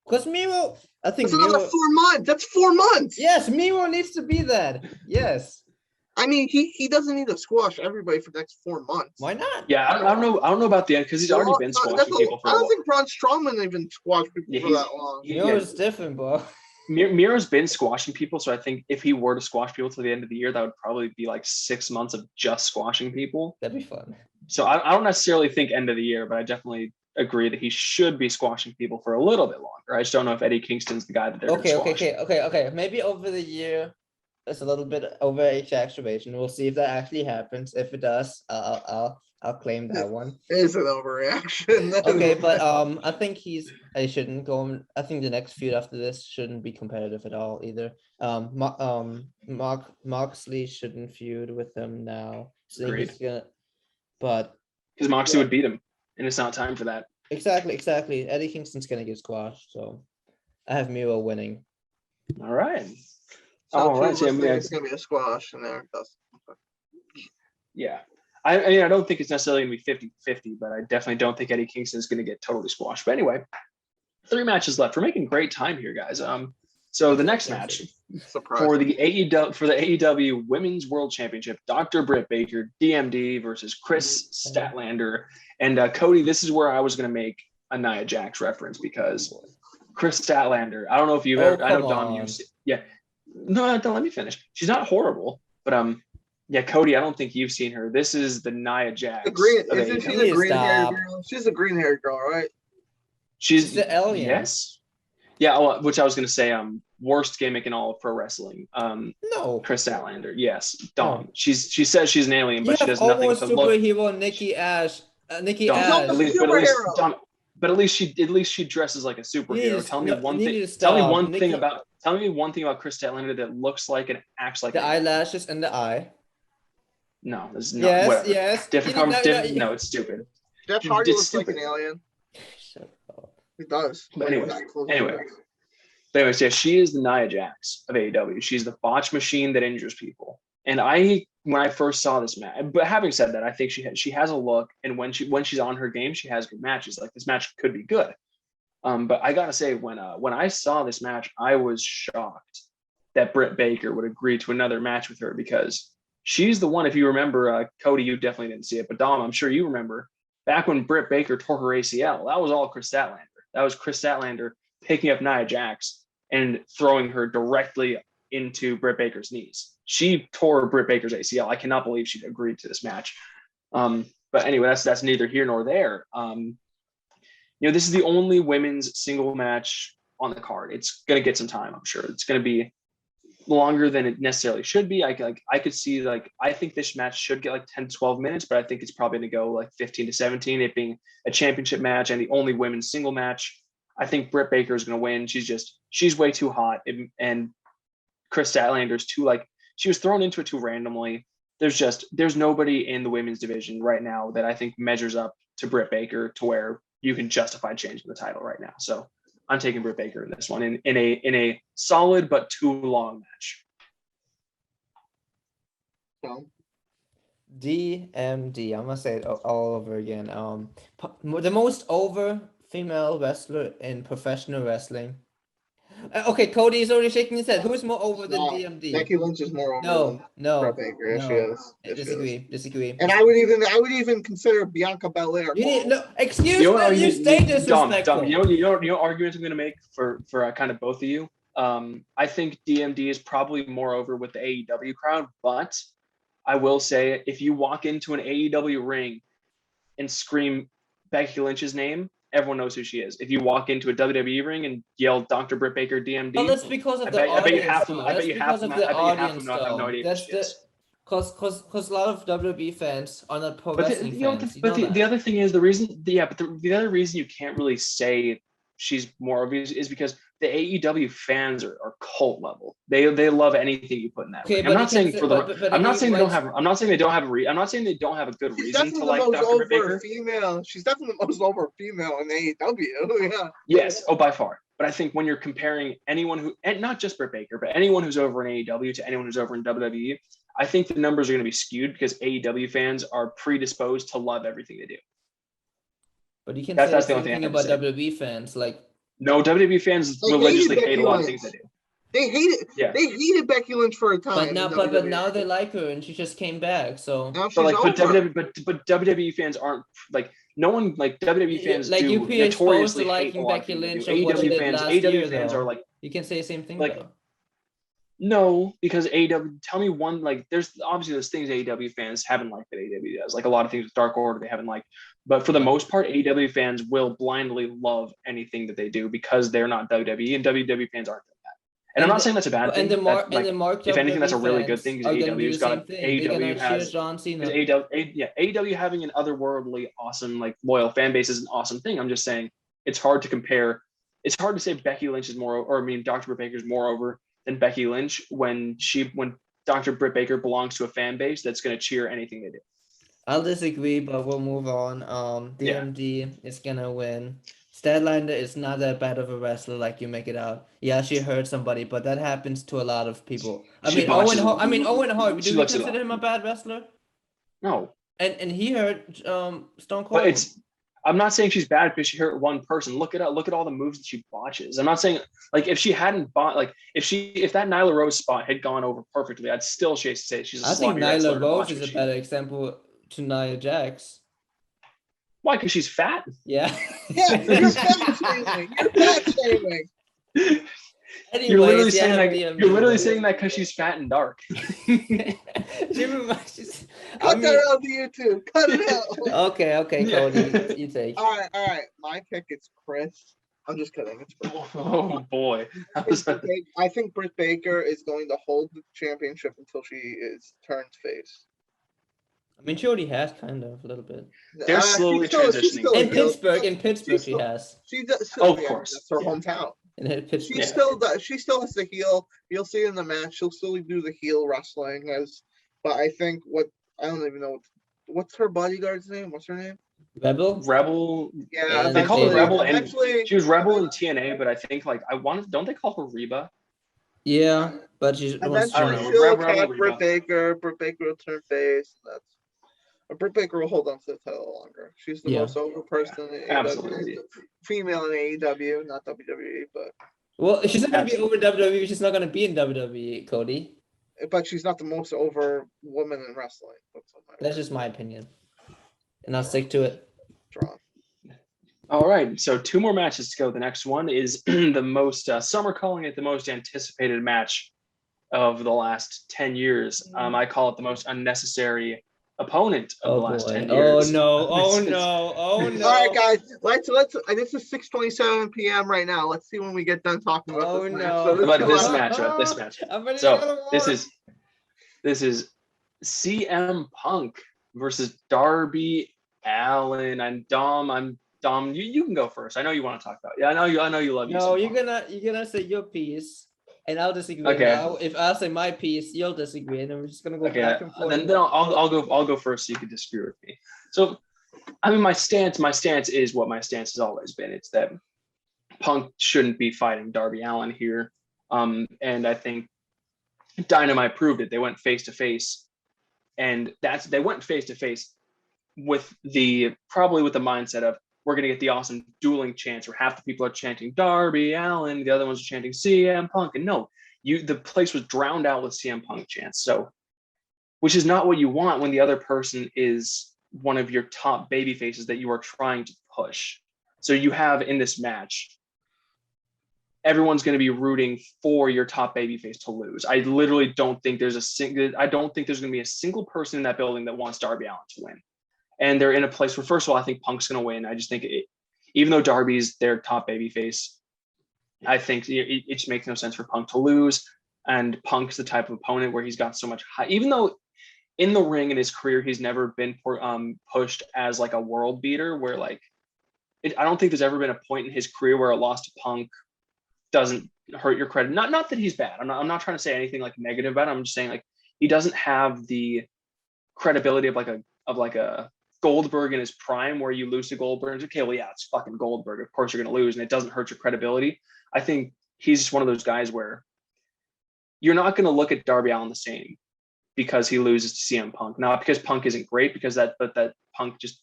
Because Miro, I think that's another 4 months. That's 4 months. Yes, Miro needs to be that. Yes. I mean, he doesn't need to squash everybody for the next 4 months. Why not? Yeah, I don't know about the end because he's already been squashing people for a while. I don't think Braun Strowman even squashed people for that long. Miro's different, bro. Miro's been squashing people, so I think if he were to squash people till the end of the year, that would probably be like 6 months of just squashing people. That'd be fun. So I don't necessarily think end of the year, but I definitely agree that he should be squashing people for a little bit longer. I just don't know if Eddie Kingston's the guy that they're going to squash. Okay. Maybe over the year, it's a little bit overreaction. We'll see if that actually happens. If it does, I'll claim that one. It is an overreaction. Okay, but I think I shouldn't go. I think the next feud after this shouldn't be competitive at all either. Moxley shouldn't feud with them now. So he's gonna, but because Moxley would beat him, and it's not time for that. Exactly. Eddie Kingston's gonna get squashed, so I have Miro winning. All right. So it's gonna be a squash, and there it goes. Yeah. I don't think it's necessarily going to be 50-50, but I definitely don't think Eddie Kingston is going to get totally squashed. But anyway, 3 matches left. We're making great time here, guys. So the next match for the AEW Women's World Championship, Dr. Britt Baker, DMD versus Chris Statlander. And Cody, this is where I was going to make a Nia Jax reference because Chris Statlander, I don't know if you've ever, I know Dom used it. Yeah. No, let me finish. She's not horrible, but yeah, Cody, I don't think you've seen her. This is the Nia Jax. Isn't she the green-haired girl? She's a green-haired girl, right? She's the Allin. Yes. Yeah, which I was going to say, worst gimmick in all of pro wrestling. No. Chris Statlander. Yes. Dom. Oh. She says she's an alien, but she does nothing with the superhero Nikki Ash. Nikki Ash. But at least she dresses like a superhero. Tell me one thing about Chris Statlander that looks like and acts like the eyelashes and the eye. No, this is not. Yes. Different. No, it's stupid. Jeff Hardy looks like an alien. Shut up. He does. But anyways, yeah, she is the Nia Jax of AEW. She's the botch machine that injures people. And when I first saw this match, but having said that, I think she has a look, and when she's on her game, she has good matches. Like this match could be good. But I gotta say, when I saw this match, I was shocked that Britt Baker would agree to another match with her because she's the one. If you remember, Cody, you definitely didn't see it, but Dom, I'm sure you remember back when Britt Baker tore her ACL. That was all Chris Statlander. That was Chris Statlander picking up Nia Jax and throwing her directly into Britt Baker's knees. She tore Britt Baker's ACL. I cannot believe she agreed to this match. But anyway, that's neither here nor there. This is the only women's single match on the card. It's going to get some time, I'm sure. It's going to be longer than it necessarily should be. I could see, I think this match should get like 10 to 12 minutes, but I think it's probably going to go like 15 to 17, it being a championship match and the only women's single match. I think Britt Baker is going to win. She's way too hot. And Chris Statlander's too, she was thrown into it too randomly. There's nobody in the women's division right now that I think measures up to Britt Baker to where you can justify changing the title right now. So I'm taking Britt Baker in this one in a solid but too long match. DMD. I'm gonna say it all over again. The most over female wrestler in professional wrestling. Okay, Cody is already shaking his head. Who is more over than DMD? Becky Lynch is more over. No. Britt Baker. Yes, she is. Disagree. And I would even consider Bianca Belair. Excuse me. You stay disrespectful. Dom, you know arguments I'm going to make for kind of both of you. I think DMD is probably more over with the AEW crowd, but I will say, if you walk into an AEW ring and scream Becky Lynch's name, everyone knows who she is. If you walk into a WWE ring and yell Dr. Britt Baker DMD, Well, that's because of I the bet audience. you half of them. I bet you half of them. I bet you half of them have no idea who she is. Because a lot of WWE fans are not pro But wrestling fans. the other thing is the other reason you can't really say she's more obvious is because the AEW fans are cult level. They love anything you put in that. Okay, ring. I'm not saying for the. I'm not saying they don't have. I'm not saying they don't have I'm not saying they don't have a good She's reason to definitely like the most Dr. Britt over Baker. female. She's definitely the most over female in AEW. Yeah. Yes, by far. But I think when you're comparing anyone who, and not just Britt Baker, but anyone who's over in AEW to anyone who's over in WWE, I think the numbers are going to be skewed because AEW fans are predisposed to love everything they do. But you can say That's the the only same thing thing about WWE fans. Like, no, WWE fans religiously hate a lot of things they do. They hated. Yeah. They hated Becky Lynch for a time. but now they like her and she just came back. So now she's but over. but WWE fans aren't like no one like WWE fans like do you notoriously to hate a liking lot of Becky things they Lynch do. and what she did last AEW year, fans though. are like, you can say the same thing like, though. no, because AEW. Tell me one, like there's things AEW fans haven't liked that AEW does. Like a lot of things with Dark Order they haven't liked. But for the most part, AEW fans will blindly love anything that they do because they're not WWE, and WWE fans aren't doing that. And I'm not saying that's a bad thing. If anything, that's a really good thing because AEW's got AEW has John Cena. AEW having an otherworldly, awesome, like loyal fan base is an awesome thing. I'm just saying it's hard to compare. It's hard to say Becky Lynch is more, or I mean, Dr. Britt Baker is more over than Becky Lynch when Dr. Britt Baker belongs to a fan base that's going to cheer anything they do. I'll disagree, but we'll move on. DMD is gonna win. Stellinger is not that bad of a wrestler like you make it out. Yeah, she hurt somebody, but that happens to a lot of people. Owen Hart. Do you consider him a bad wrestler? No. And he hurt Stone Cold. But I'm not saying she's bad because she hurt one person. Look at all the moves that she botches. I'm not saying like if she hadn't if that Nyla Rose spot had gone over perfectly, I'd still say she's a sloppy wrestler. I think Nyla Rose is a better example to Nia Jax. Why? Because she's fat. Yeah. Yeah, you're fat shaming. You're fat shaming. Anyways, you're literally saying that because she's fat and dark. Cut that out of the YouTube. Cut it out. Okay, Cody, you take. All right. My pick is Chris. I'm just kidding. It's Britt. Oh boy. I think Britt Baker is going to hold the championship until she turns face. I mean, she already has kind of a little bit. They're slowly transitioning. In Pittsburgh, she has. Of course, that's her hometown. She still has the heel. You'll see in the match. She'll still do the heel wrestling but I think I don't even know what's her bodyguard's name. What's her name? Rebel. Yeah, they call her Rebel, and actually, she was Rebel in TNA, but I think don't they call her Reba? Yeah, but she's. And then I don't know. she'll attack Britt Baker. Britt Baker will turn face. Britt Baker will hold on to the title longer. She's the most over person in AEW. Female in AEW, not WWE, but. Well, she's not going to be over WWE. She's not going to be in WWE, Cody. But she's not the most over woman in wrestling. That's just my opinion. And I'll stick to it. Draw. All right, so 2 more matches to go. The next one is the most, some are calling it the most anticipated match of the last 10 years. I call it the most unnecessary opponent of the last 10 years. Oh no. All right, guys, let's this is 6:27 p.m. right now. Let's see when we get done talking about this match. About this match. So this is CM Punk versus Darby Allin. And Dom, you can go first. I know you want to talk about it. I know you love you. No, you're gonna say your piece. And I'll disagree. Okay. If I say my piece, you'll disagree, and then we're just gonna go back and forth. Then I'll go first, so you can disagree with me. So, I mean, my stance is what my stance has always been. It's that Punk shouldn't be fighting Darby Allin here, and I think Dynamite proved it. They went face to face, and they went face to face with probably with the mindset of, we're going to get the awesome dueling chants where half the people are chanting Darby Allin, the other ones are chanting CM Punk. And no, the place was drowned out with CM Punk chants. So, which is not what you want when the other person is one of your top baby faces that you are trying to push. So you have in this match everyone's going to be rooting for your top babyface to lose. I literally don't think there's going to be a single person in that building that wants Darby Allin to win. And they're in a place where, first of all, I think Punk's going to win. I just think even though Darby's their top babyface, I think it just makes no sense for Punk to lose. And Punk's the type of opponent where he's got so much high, even though in the ring in his career, he's never been pushed as like a world beater where like, I don't think there's ever been a point in his career where a loss to Punk doesn't hurt your credit. Not that he's bad. I'm not trying to say anything like negative about him. I'm just saying like he doesn't have the credibility of like a Goldberg in his prime where you lose to Goldberg. Okay, well, yeah, it's fucking Goldberg. Of course you're going to lose, and it doesn't hurt your credibility. I think he's just one of those guys where you're not going to look at Darby Allin the same because he loses to CM Punk. Not because Punk isn't great, but that Punk just,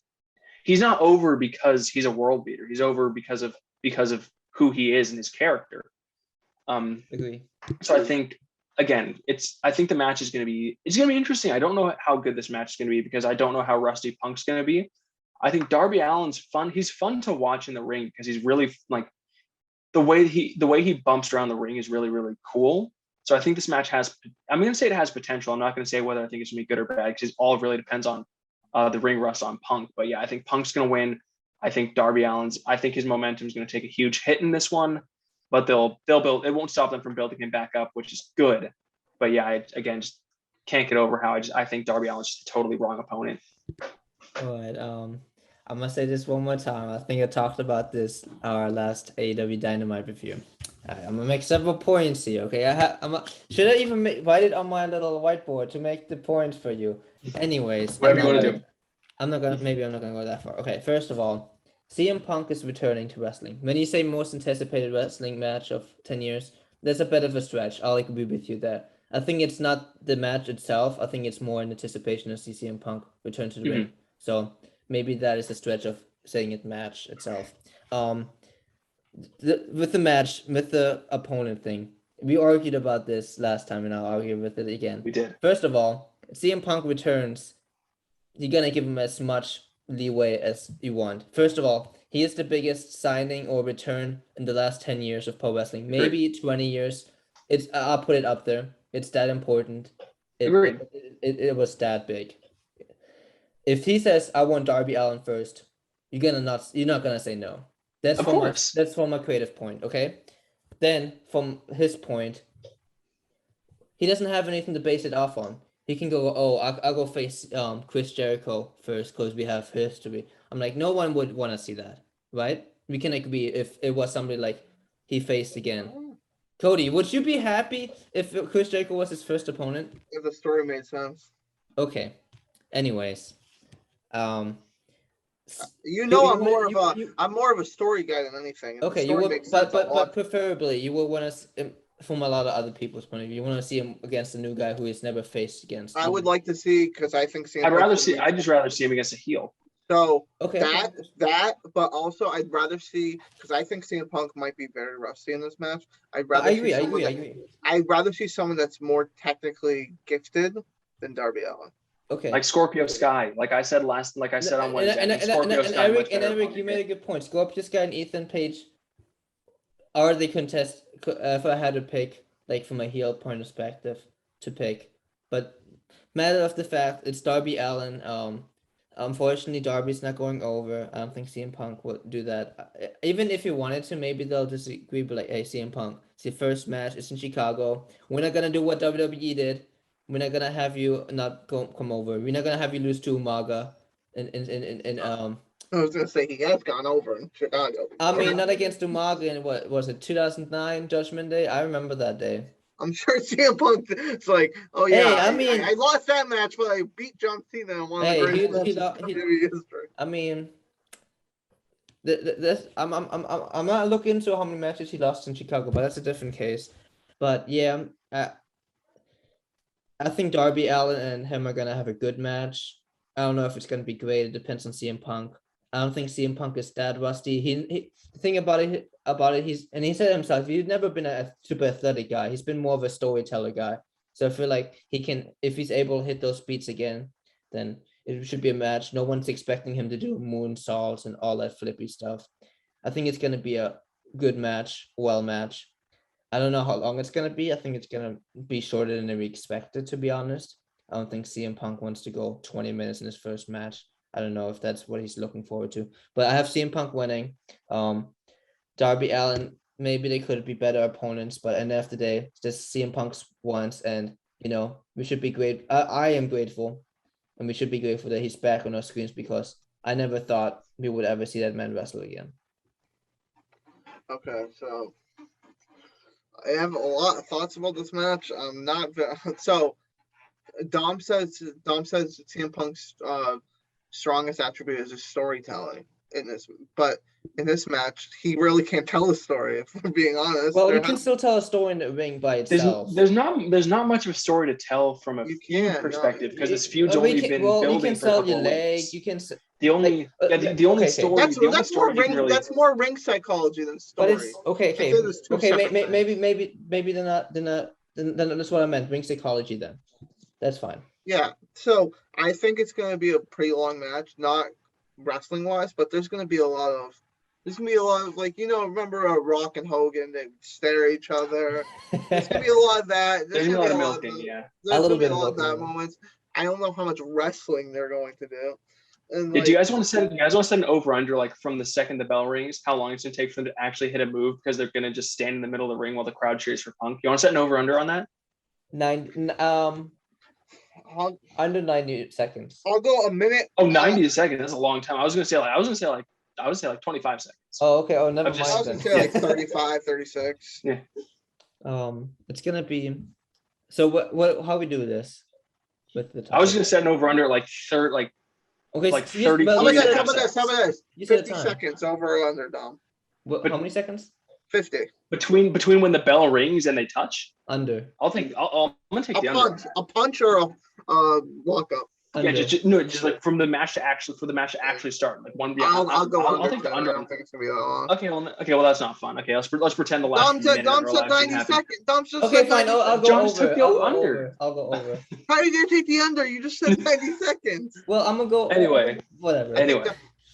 he's not over because he's a world beater. He's over because of who he is and his character. Agree. So I think, again, I think the match is going to be interesting. I don't know how good this match is going to be because I don't know how rusty Punk's going to be. I think Darby Allin's fun. He's fun to watch in the ring because he's really like the way he bumps around the ring is really, really cool. So I think this match I'm going to say it has potential. I'm not going to say whether I think it's going to be good or bad because it all really depends on the ring rust on Punk. But yeah, I think Punk's going to win. I think I think his momentum is going to take a huge hit in this one, but they'll build. It won't stop them from building him back up, which is good. But yeah, I again just can't get over how I think Darby Allin's just a totally wrong opponent. All right. I'm gonna say this one more time. I think I talked about this our last AEW Dynamite review. I'm gonna make several points here. Okay, should I even write it on my little whiteboard to make the points for you? Anyways, Whatever you want to do. I'm not gonna go that far. Okay, first of all, CM Punk is returning to wrestling. When you say most anticipated wrestling match of 10 years, there's a bit of a stretch. I'll agree with you there. I think it's not the match itself. I think it's more in anticipation of CM Punk return to the ring. So maybe that is a stretch of saying it match itself. With the opponent thing, we argued about this last time, and I'll argue with it again. We did. First of all, CM Punk returns. You're gonna give him as much leeway as you want. First of all, he is the biggest signing or return in the last 10 years of pro wrestling. Maybe 20 years. I'll put it up there. It's that important. It was that big. If he says I want Darby Allin first, you're not gonna say no. That's from a creative point, okay? Then from his point, he doesn't have anything to base it off on. He can go, I'll go face Chris Jericho first because we have history. I'm like, no one would want to see that, right? We can agree if it was somebody like he faced again. Cody, would you be happy if Chris Jericho was his first opponent? If the story made sense. Okay. Anyways, I'm more of a story guy than anything. Okay, you would, but preferably you would want to. From a lot of other people's point of view, you want to see him against a new guy who he's never faced against. I would like to see because I think I'd just rather see him against a heel. So that, but also I'd rather see because I think CM Punk might be very rusty in this match. I agree. I'd rather see someone that's more technically gifted than Darby Allin. Okay. Like Scorpio Sky, like I said on Wednesday. And Eric, you made a good point. Scorpio Sky and Ethan Page are the contest. If I had to pick, like from a heel point perspective, to pick, but matter of the fact, it's Darby Allin. Unfortunately, Darby's not going over. I don't think CM Punk would do that. Even if he wanted to, maybe they'll disagree. But like, hey, CM Punk, it's your first match. It's in Chicago. We're not gonna do what WWE did. We're not gonna have you not come over. We're not gonna have you lose to Umaga. I was gonna say he has gone over in Chicago. I mean, not against Umaga in what was it, 2009 Judgment Day? I remember that day. I'm sure CM Punk. It's like, oh yeah. Hey, I mean, I lost that match, but I beat John Cena in one of the greatest matches in WWE history. I mean, I'm not looking into how many matches he lost in Chicago, but that's a different case. But yeah, I think Darby Allin and him are gonna have a good match. I don't know if it's gonna be great. It depends on CM Punk. I don't think CM Punk is that rusty. He the thing about it, he said himself, he's never been a super athletic guy. He's been more of a storyteller guy. So I feel like he can, if he's able to hit those beats again, then it should be a match. No one's expecting him to do moonsaults and all that flippy stuff. I think it's gonna be a good match, well match. I don't know how long it's gonna be. I think it's gonna be shorter than we expected, to be honest. I don't think CM Punk wants to go 20 minutes in his first match. I don't know if that's what he's looking forward to. But I have CM Punk winning. Darby Allin, maybe they could be better opponents, but at the end of the day, just CM Punk's once, and we should be great. I am grateful, and we should be grateful that he's back on our screens because I never thought we would ever see that man wrestle again. Okay, so I have a lot of thoughts about this match. I'm not so. Dom says CM Punk's strongest attribute is his storytelling but in this match, he really can't tell the story. If we're being honest, well, he can still tell a story in the ring by itself. There's not much of a story to tell from a feud perspective because this feud's only been building you can for a sell couple your of leg. weeks. You can the only story. That's more ring psychology than story. But it's maybe they're not. Then that's what I meant. Ring psychology. Then that's fine. Yeah. So I think it's going to be a pretty long match, not wrestling wise, but there's going to be a lot of like, remember Rock and Hogan, they stare at each other. There's going to be a lot of that. There's going to be a lot of milking, There's going to be a lot of that moments. I don't know how much wrestling they're going to do. And do you guys want to set an over under like from the second the bell rings, how long it's going to take for them to actually hit a move because they're going to just stand in the middle of the ring while the crowd cheers for Punk? You want to set an over under on that? Under 90 seconds. I'll go a minute. Oh, 90 seconds. That's a long time. I was gonna say like 25 seconds. Oh, okay. Oh, never mind. I was gonna say like 35, 36. Yeah. It's gonna be. So how we do this? With the. I was gonna set an over under like third, like. Okay. Like 30. How about this? You 50 seconds over or under, Dom. How many seconds? 50. Between when the bell rings and they touch. Under. I'm gonna take the under. A punch or a walk up. Under. Yeah, just like from the match to actually start. Like one. Yeah, I'll go under. I'll take the under. I don't think it's gonna be that long. Okay, well that's not fun. Okay, let's pretend the last. Dom said 90 seconds. Dom just okay, fine. I'll go John over. took the under. I'll go over. How are you gonna take the under? You just said 90 seconds. Well, I'm gonna go. Anyway. Whatever. Anyway.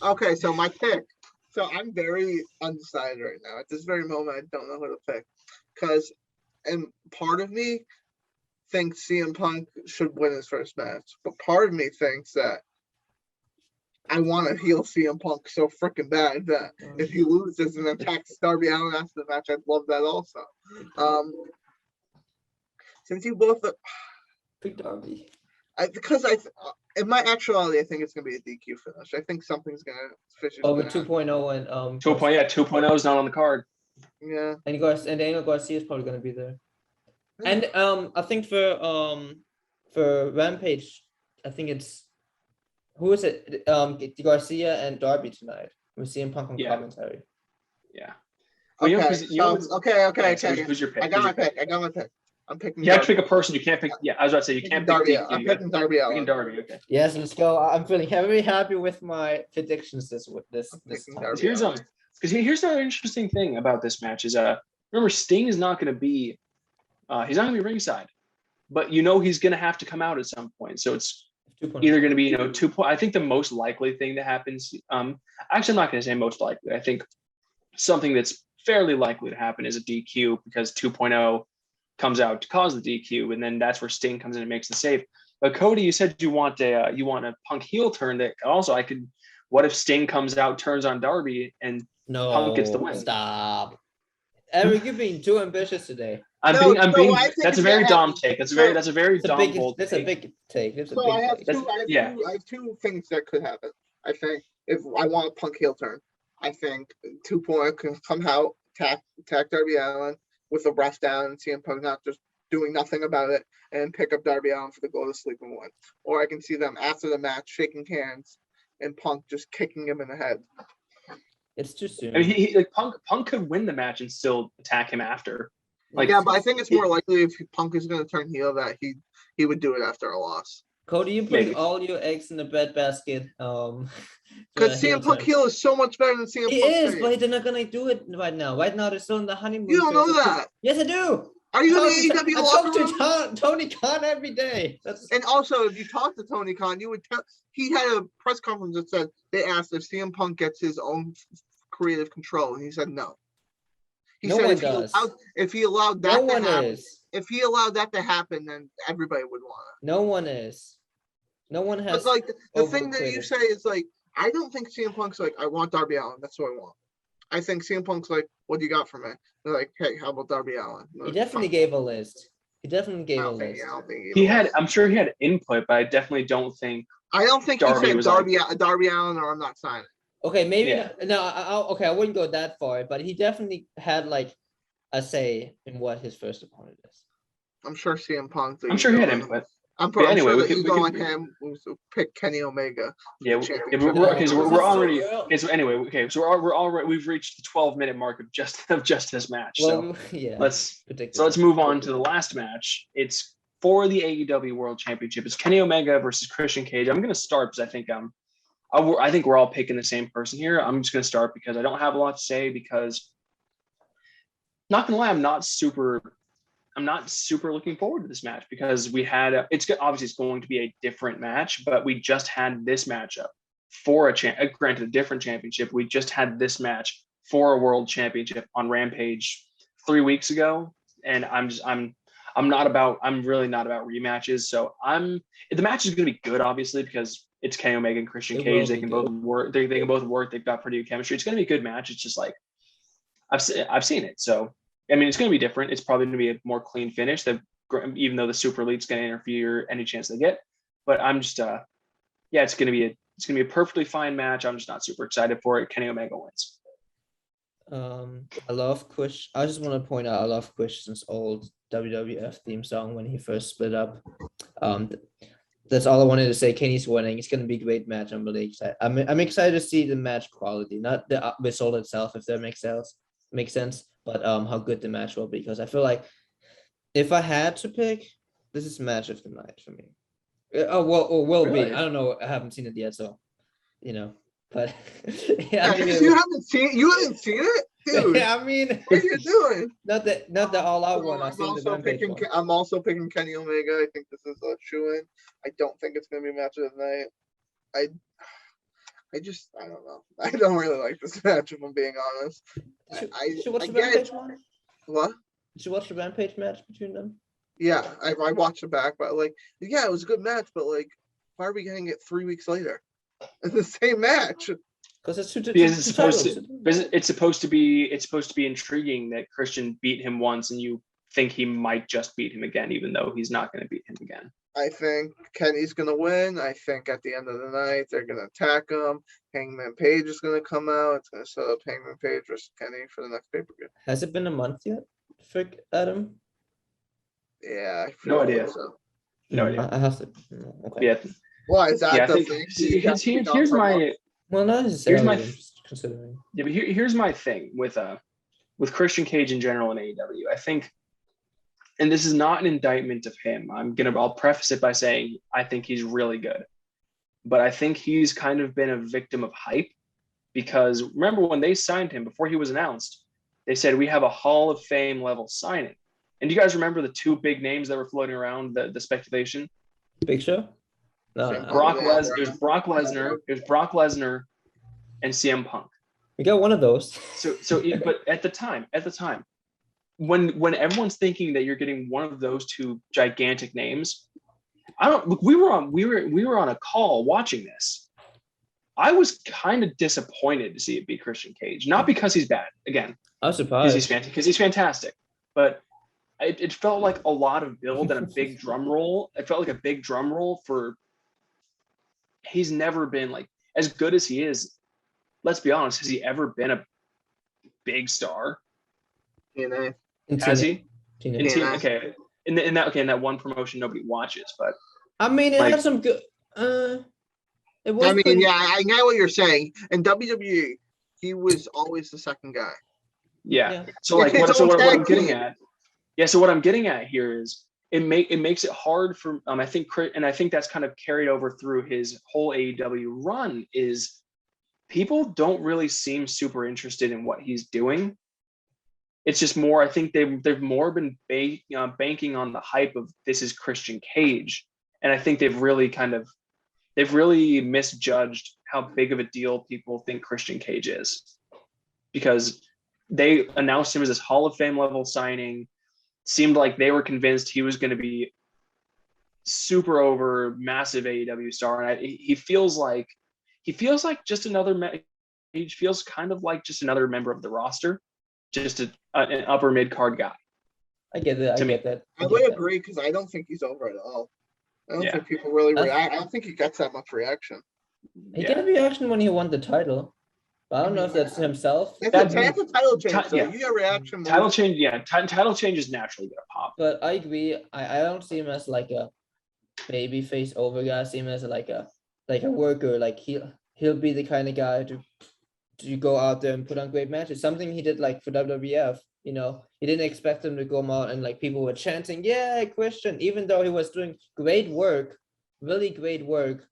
Okay, so my pick. So I'm very undecided right now. At this very moment, I don't know who to pick. And part of me thinks CM Punk should win his first match. But part of me thinks that I want to heel CM Punk so freaking bad that if he loses and attacks Darby Allin after the match, I'd love that also. Since you both are... Pick Darby. In my actuality, I think it's gonna be a DQ finish. I think something's gonna finish. Oh, with 2.0 and 2.0 is not on the card. Yeah. And Daniel Garcia is probably gonna be there. And I think for Rampage, I think it's who is it? Garcia and Darby tonight. We're CM Punk on commentary. Yeah. Okay. Okay. Who's your pick? I got my pick. I'm picking. You have to pick a person. You can't pick. Yeah, I was about to say you can't pick Darby. DQ. I'm picking Darby Allin. Picking Darby. Okay. Yes, let's go. I'm feeling very happy with my predictions this Darby Here's another interesting thing about this match is remember Sting is not going to be he's not going to be ringside, but he's going to have to come out at some point. So it's either going to be 2 point. I think the most likely thing that happens. Actually, I'm not going to say most likely. I think something that's fairly likely to happen is a DQ because 2.0 comes out to cause the DQ, and then that's where Sting comes in and makes the save. But Cody, you said you want a Punk heel turn. That also what if Sting comes out, turns on Darby, and Punk gets the win? Stop. Eric, you're being too ambitious today. I'm being. That's a very Dom take. That's a very Dom bold take. That's a big take. I have two things that could happen. I think if I want a Punk heel turn, I think 2.0 can come out, attack Darby Allin with the rest down and CM Punk not just doing nothing about it and pick up Darby Allin for the go to sleep and win. Or I can see them after the match shaking hands and Punk just kicking him in the head. It's too soon. I mean, Punk could win the match and still attack him after. But I think it's more likely if Punk is going to turn heel that he would do it after a loss. Cody, you're putting all your eggs in the breadbasket. Because CM Punk heel is so much better than CM Punk. He is, but they're not gonna do it right now. Right now, they're still in the honeymoon. You don't know that. Yes, I do. Are you in the AEW locker room? I talk to Tony Khan every day. And also, if you talk to Tony Khan, you would tell. He had a press conference that said they asked if CM Punk gets his own creative control, and he said no. He No said one if does. if he allowed that No to one happen, is. if he allowed that to happen, then everybody would want it. No one is. No one has. But like the thing that you overquoted. say is like, I don't think CM Punk's like, I want Darby Allin. That's what I want. I think CM Punk's like, what do you got for me? They're like, hey, how about Darby Allin? He definitely gave a list. He definitely gave a list. I don't think He had. I'm sure he had input, but I definitely don't think. I don't think Darby he said was Darby Allin or I'm not signing. Okay, maybe Yeah. no. Okay, I wouldn't go that far, but he definitely had like a say in what his first opponent is. I'm sure CM Punk. I'm sure he had input. I'm But anyway, sure we the could- we ego on could- him was to pick Kenny Omega. Yeah, championship. we're already. So Okay, so anyway, so we're already. We've reached the 12-minute mark of just this match. Well, So yeah. let's predicted. move on to the last match. It's for the AEW World Championship. It's Kenny Omega versus Christian Cage. I'm going to start because I think we're all picking the same person here. I'm just going to start because I don't have a lot to say because, not gonna lie, I'm not super looking forward to this match because we had obviously it's going to be a different match, but we just had this matchup for granted a different championship. We just had this match for a world championship on Rampage 3 weeks ago, and I'm really not about rematches. So the match is going to be good, obviously, because it's Kenny Omega and Christian Cage. They can both work. They can both work. They've got pretty good chemistry. It's going to be a good match. It's just like I've seen it. So I mean, it's going to be different. It's probably going to be a more clean finish. Even though the Super Elite's going to interfere any chance they get. But I'm just it's going to be a perfectly fine match. I'm just not super excited for it. Kenny Omega wins. I love Kush. I just want to point out I love Christian's old WWF theme song when he first split up. That's all I wanted to say. Kenny's winning. It's gonna be a great match. I'm really excited. I'm excited to see the match quality, not the result itself, if that makes sense. But how good the match will be, because I feel like if I had to pick, this is match of the night for me. Will Really? be. I don't know. I haven't seen it yet, so But Yeah, I mean, you haven't seen it, dude. I mean, What are you doing? not the all out one. I've seen the Rampage one. I'm also picking Kenny Omega. I think this is a shoe-in. I don't think it's gonna be match of the night. I don't know. I don't really like this match, if I'm being honest. Did you watch I the get Rampage it. one? What? Did you watch the Rampage match between them? Yeah, I watched it back, but like, yeah, it was a good match, but like, why are we getting it 3 weeks later? It's the same match. Because it's it's supposed to be intriguing that Christian beat him once, and you think he might just beat him again, even though he's not going to beat him again. I think Kenny's going to win. I think at the end of the night, they're going to attack him. Hangman Page is going to come out. It's going to set up Hangman Page versus Kenny for the next pay-per-view. Has it been a month yet for Adam? Yeah. I No feel idea. like so. No idea. I have to. Okay. Yeah. Why is that Yeah, I the think thing? here's my Well, not necessarily. my- I'm just considering. Yeah, but here's my thing with Christian Cage in general in AEW. I think, and this is not an indictment of him. I'll preface it by saying I think he's really good, but I think he's kind of been a victim of hype, because remember when they signed him before he was announced, they said we have a Hall of Fame level signing. And do you guys remember the two big names that were floating around the speculation? Big Show? No, Same. It was Brock Lesnar, and CM Punk. we got one of those. But at the time, when everyone's thinking that you're getting one of those two gigantic names, we were on a call watching this. I was kind of disappointed to see it be Christian Cage, not because he's bad, again, I was surprised. because he's fantastic, but it felt like a lot of build and a big drum roll. It felt like a big drum roll for. He's never been like as good as he is. Let's be honest. Has he ever been a big star? TNA. Has he? TNA. Okay. In that one promotion nobody watches, but I mean, it like- had some good. It was. I mean, pretty- yeah, I know what you're saying. In WWE, he was always the second guy. yeah. So like It's what okay. I'm getting at. Yeah. So what I'm getting at here is it makes it hard for I think that's kind of carried over through his whole AEW run is people don't really seem super interested in what he's doing. It's just more, I think they've more been banking on the hype of this is Christian Cage. And I think they've really misjudged how big of a deal people think Christian Cage is. Because they announced him as this Hall of Fame level signing. Seemed like they were convinced he was going to be super over, massive AEW star, and he feels like just another. He feels kind of like just another member of the roster, just an upper mid card guy. I get that. I would agree because I don't think he's over at all. I don't think people really react. I don't think he gets that much reaction. He got a reaction when he won the title. But I don't know if that's himself. That's a title change, so you get a reaction. Title change, title change is naturally gonna pop. But I agree. I don't see him as like a baby face over guy. I see him as like a worker. Like he'll be the kind of guy to go out there and put on great matches. Something he did like for WWF. You know, he didn't expect him to go out and like people were chanting, "Yeah, Christian," even though he was doing great work, really great work.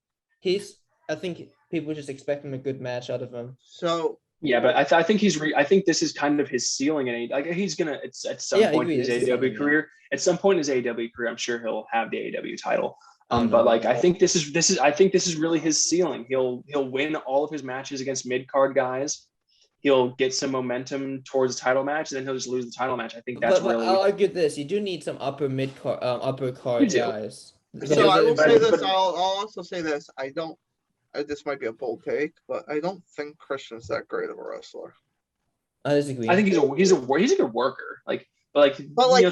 I think people just expecting a good match out of him. So yeah, but I think I think this is kind of his ceiling, and like he's gonna at some point in his AEW career. At some point in his AEW career, I'm sure he'll have the AEW title. But like I think this is really his ceiling. He'll win all of his matches against mid card guys. He'll get some momentum towards the title match, and then he'll just lose the title match. I think that's really. I'll argue this: you do need some upper card guys. So I will say this. I'll also say this. This might be a bold take, but I don't think Christian's that great of a wrestler. I disagree. I think he's a good worker. But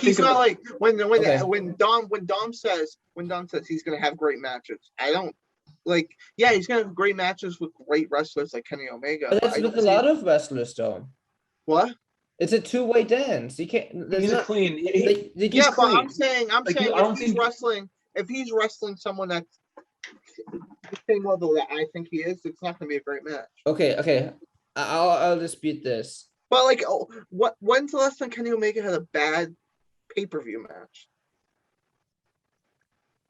he's not like when Dom says he's gonna have great matches. I don't he's gonna have great matches with great wrestlers like Kenny Omega. But that's with a lot of wrestlers, though. What? It's a two-way dance. You can't. He's clean. But I'm saying if he's wrestling someone that's the same level that I think he is, it's not going to be a great match. Okay. I'll dispute this. But when's the last time Kenny Omega had a bad pay-per-view match?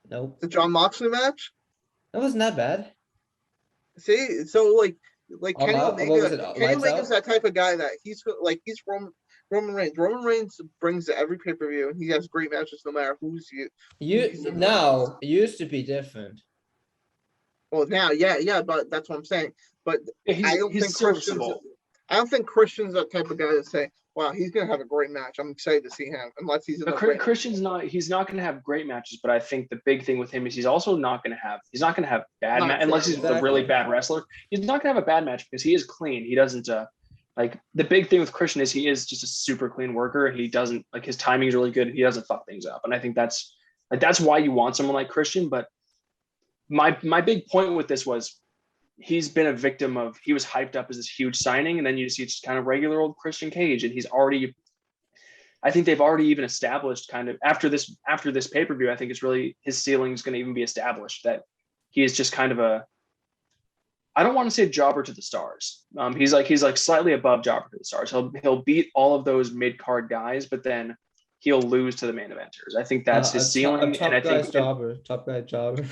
Nope. The John Moxley match? That wasn't that bad. See, so Kenny Omega's that type of guy that he's Roman Reigns. Roman Reigns brings to every pay-per-view, and he has great matches no matter who's you. It used to be different. Well, now, yeah, but that's what I'm saying. But I don't think Christian's that type of guy to say, "Wow, he's gonna have a great match. I'm excited to see him." Unless he's Christian's not. He's not gonna have great matches. But I think the big thing with him is he's also not gonna have. He's not gonna have bad matches unless he's a really bad wrestler. He's not gonna have a bad match because he is clean. He doesn't. The big thing with Christian is he is just a super clean worker. He doesn't his timing is really good. He doesn't fuck things up, and I think that's why you want someone like Christian. But my big point with this was he's been a victim of, he was hyped up as this huge signing, and then you see just kind of regular old Christian Cage, and I think they've already even established kind of after this pay-per-view, I think it's really his ceiling is going to even be established, that he is just kind of I don't want to say jobber to the stars. He's like slightly above jobber to the stars. He'll beat all of those mid-card guys, but then he'll lose to the main eventers. I think that's his ceiling. Top guy jobber.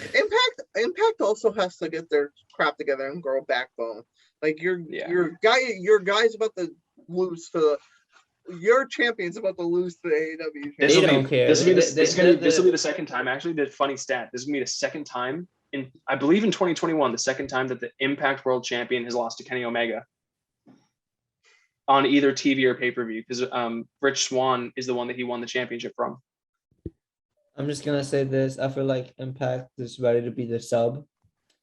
Impact also has to get their crap together and grow a backbone. Your guy's about to lose to your champion's about to lose to AEW. They don't care. This will be the second time. Actually, the funny stat. This is gonna be the second time I believe in 2021, the second time that the Impact World Champion has lost to Kenny Omega on either TV or pay-per-view, because Rich Swann is the one that he won the championship from. I'm just gonna say this. I feel like Impact is ready to be the sub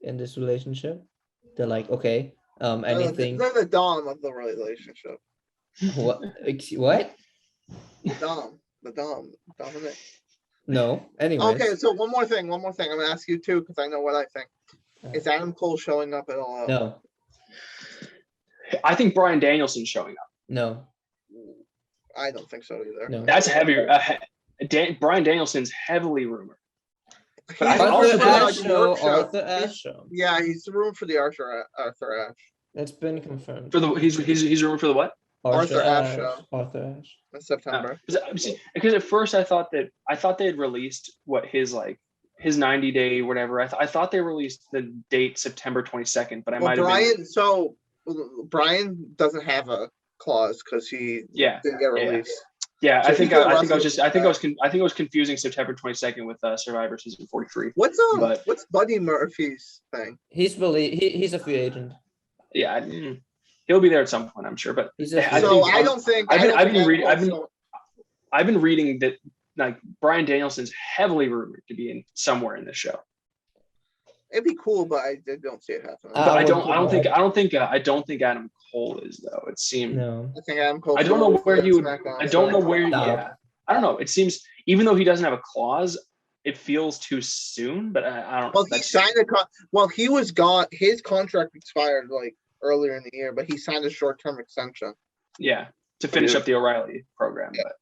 in this relationship. They're like, okay, anything. They're the dom of the relationship. What? What? The dom. Dominic. No. Anyway. Okay, so one more thing. I'm gonna ask you too, because I know what I think. Is Adam Cole showing up at all? No. I think Bryan Danielson's showing up. No. I don't think so either. No. That's heavier. Bryan Danielson's heavily rumored. But Arthur Ashe show. Yeah, he's rumored for the Arthur Ashe. That's been confirmed. He's rumored for the what? Arthur Ashe show. Arthur Ashe. In September. Because at first I thought they had released his 90-day whatever. I thought they released the date September 22nd, but Brian doesn't have a clause because he didn't get released. Yeah, so I think I was confusing September 22nd with Survivor Season 43. What's Buddy Murphy's thing? He's a free agent. Yeah, he'll be there at some point, I'm sure. But He's a- I So think I don't think I've been reading that like Bryan Danielson's heavily rumored to be in somewhere in this show. it'd be cool, but I don't see it happening. But I don't think Adam Cole is though. It seemed. No. I think Adam Cole. I don't know where he would. SmackDown, I don't know so- where. Stop. Yeah, I don't know. It seems even though he doesn't have a clause, it feels too soon. But I don't. Well, he signed he was gone. His contract expired like earlier in the year, but he signed a short-term extension. Yeah, to finish up the O'Reilly program. Yeah. But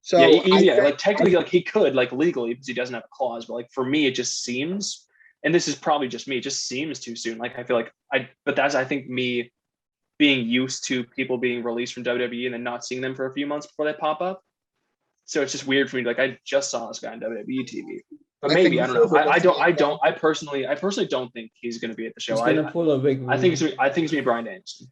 So like technically, like he could like legally because he doesn't have a clause. But like for me, it just seems, and this is probably just me, it just seems too soon. Like I feel like but that's I think me being used to people being released from WWE and then not seeing them for a few months before they pop up. So it's just weird for me. Like I just saw this guy on WWE TV, but maybe I don't know. I personally don't think he's going to be at the show. He's gonna pull a big. I think it's gonna be Bryan Danielson.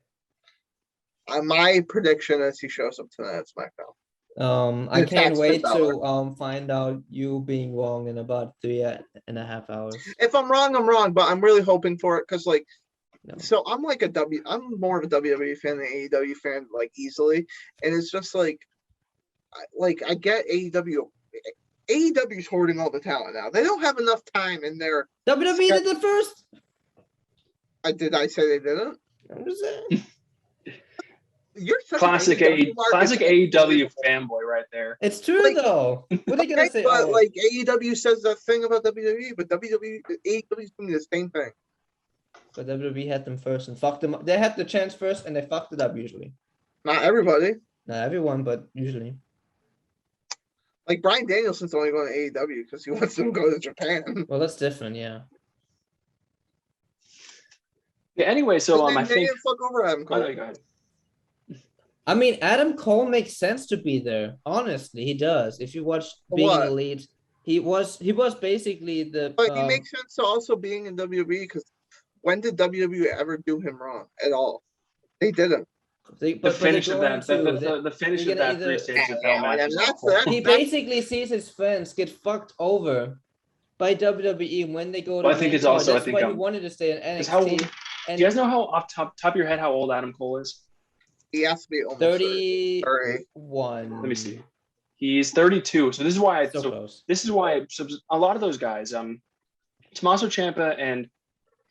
my prediction is he shows up tonight at SmackDown. I It's can't Max wait $10. to find out you being wrong in about 3.5 hours. If I'm wrong, I'm wrong, but I'm really hoping for it because like. No. So I'm more of a WWE fan than AEW fan, like easily, and it's just like I get AEW. AEW's hoarding all the talent now. They don't have enough time in their. WWE did it first. Did I say they didn't? I'm just saying. You're such an Classic AEW fanboy right there. It's true Like- though. What are you gonna say? But Oh, like AEW says that thing about WWE, but AEW's doing the same thing. but WWE had them first and fucked them up. They had the chance first and they fucked it up usually. Not everybody. Not everyone, but usually. Like Bryan Danielson's only going to AEW because he wants to go to Japan. Well, that's different, yeah. Yeah. Anyway, so They I think. didn't fuck over Adam Oh, no, Cole. go ahead. I mean, Adam Cole makes sense to be there. Honestly, he does. If you watch Being What? Elite, he was basically the. But he makes sense to also being in WWE because when did WWE ever do him wrong at all? They didn't. The The finish of that, the finish of that 3 stages of hell match. is awful. He basically sees his friends get fucked over by WWE when they go to. Well, I think main it's also- card. I That's think, why he wanted to stay in Because how NXT. old- Do you guys know how off top of your head how old Adam Cole is? He has to be almost 31. Let me see. He's 32. So this is why. So close. This is why a lot of those guys, Tommaso Ciampa and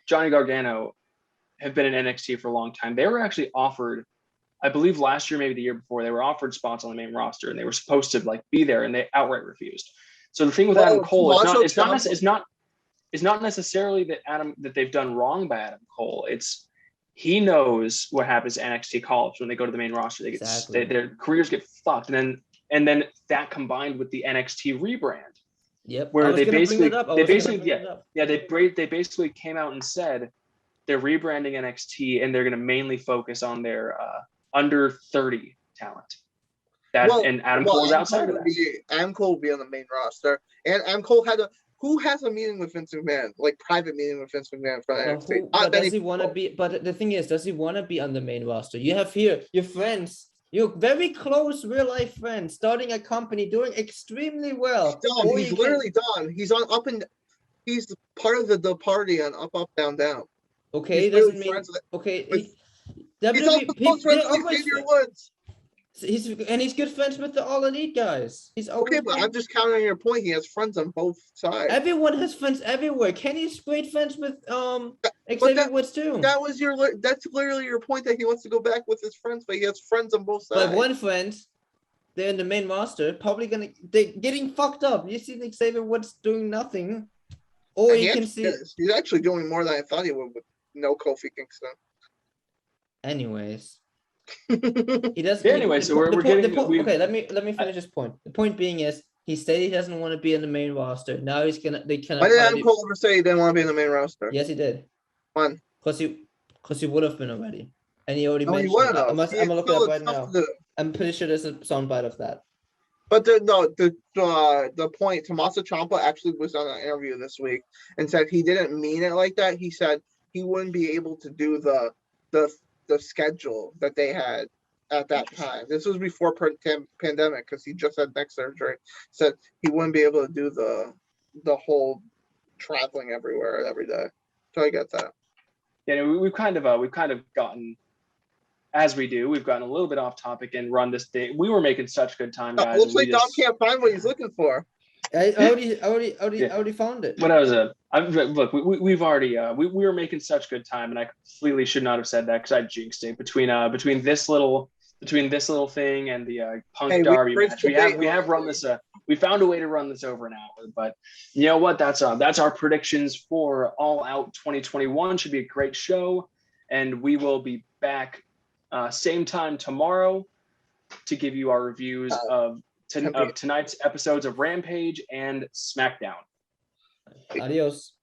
Johnny Gargano, have been in NXT for a long time. They were actually offered, I believe last year, maybe the year before, they were offered spots on the main roster, and they were supposed to like be there, and they outright refused. So the thing with Adam Cole is not necessarily that they've done wrong by Adam Cole. It's he knows what happens to NXT calls when they go to the main roster. They get their careers get fucked, and then that combined with the NXT rebrand. Yep. Where they basically they basically came out and said they're rebranding NXT and they're going to mainly focus on their under 30 talent. And Adam Cole is outside of that. Adam Cole will be on the main roster, and Adam Cole who has a meeting with Vince McMahon, like private meeting with Vince McMahon for NXT? But does he want to be? But the thing is, does he want to be on the main roster? You have here your friends, your very close real life friends, starting a company, doing extremely well. He's literally done. He's on up and he's part of the party on up, down, down. Okay, he's doesn't mean okay. He's also close friends with Xavier Woods. He's good friends with the All Elite guys. He's okay, but I'm just counting your point. He has friends on both sides. Everyone has friends everywhere. Kenny's great friends with Xavier Woods too. That's literally your point that he wants to go back with his friends, but he has friends on both sides. But one friend, they're in the main roster, probably they're getting fucked up. You see Xavier Woods doing nothing, or you can see he's actually doing more than I thought he would with no Kofi Kingston. Anyways. He doesn't. Yeah, anyway, so we're getting. Okay, let me finish this point. The point being is he said he doesn't want to be in the main roster. Now he's gonna. They cannot. Why did Adam Cole ever say he didn't want to be in the main roster? Yes, he did. When? Because he would have been already, and he already mentioned. He I'm gonna look it up right now. I'm pretty sure there's a soundbite of that. But the point, Tommaso Ciampa actually was on an interview this week and said he didn't mean it like that. He said he wouldn't be able to do the schedule that they had at that time. This was before pandemic because he just had neck surgery. Said he wouldn't be able to do the whole traveling everywhere every day. So I get that. Yeah, we've kind of gotten as we do, we've gotten a little bit off topic and run this thing. We were making such good time, guys. Looks and we like Dom just- can't find what he's looking for. I already found it. What I was look, we've already we were making such good time, and I completely should not have said that because I jinxed it between this little thing and the Punk Darby match. We have run this. We found a way to run this over an hour, but you know what? That's our predictions for All Out 2021. Should be a great show, and we will be back same time tomorrow to give you our reviews of tonight's episodes of Rampage and SmackDown. Adios.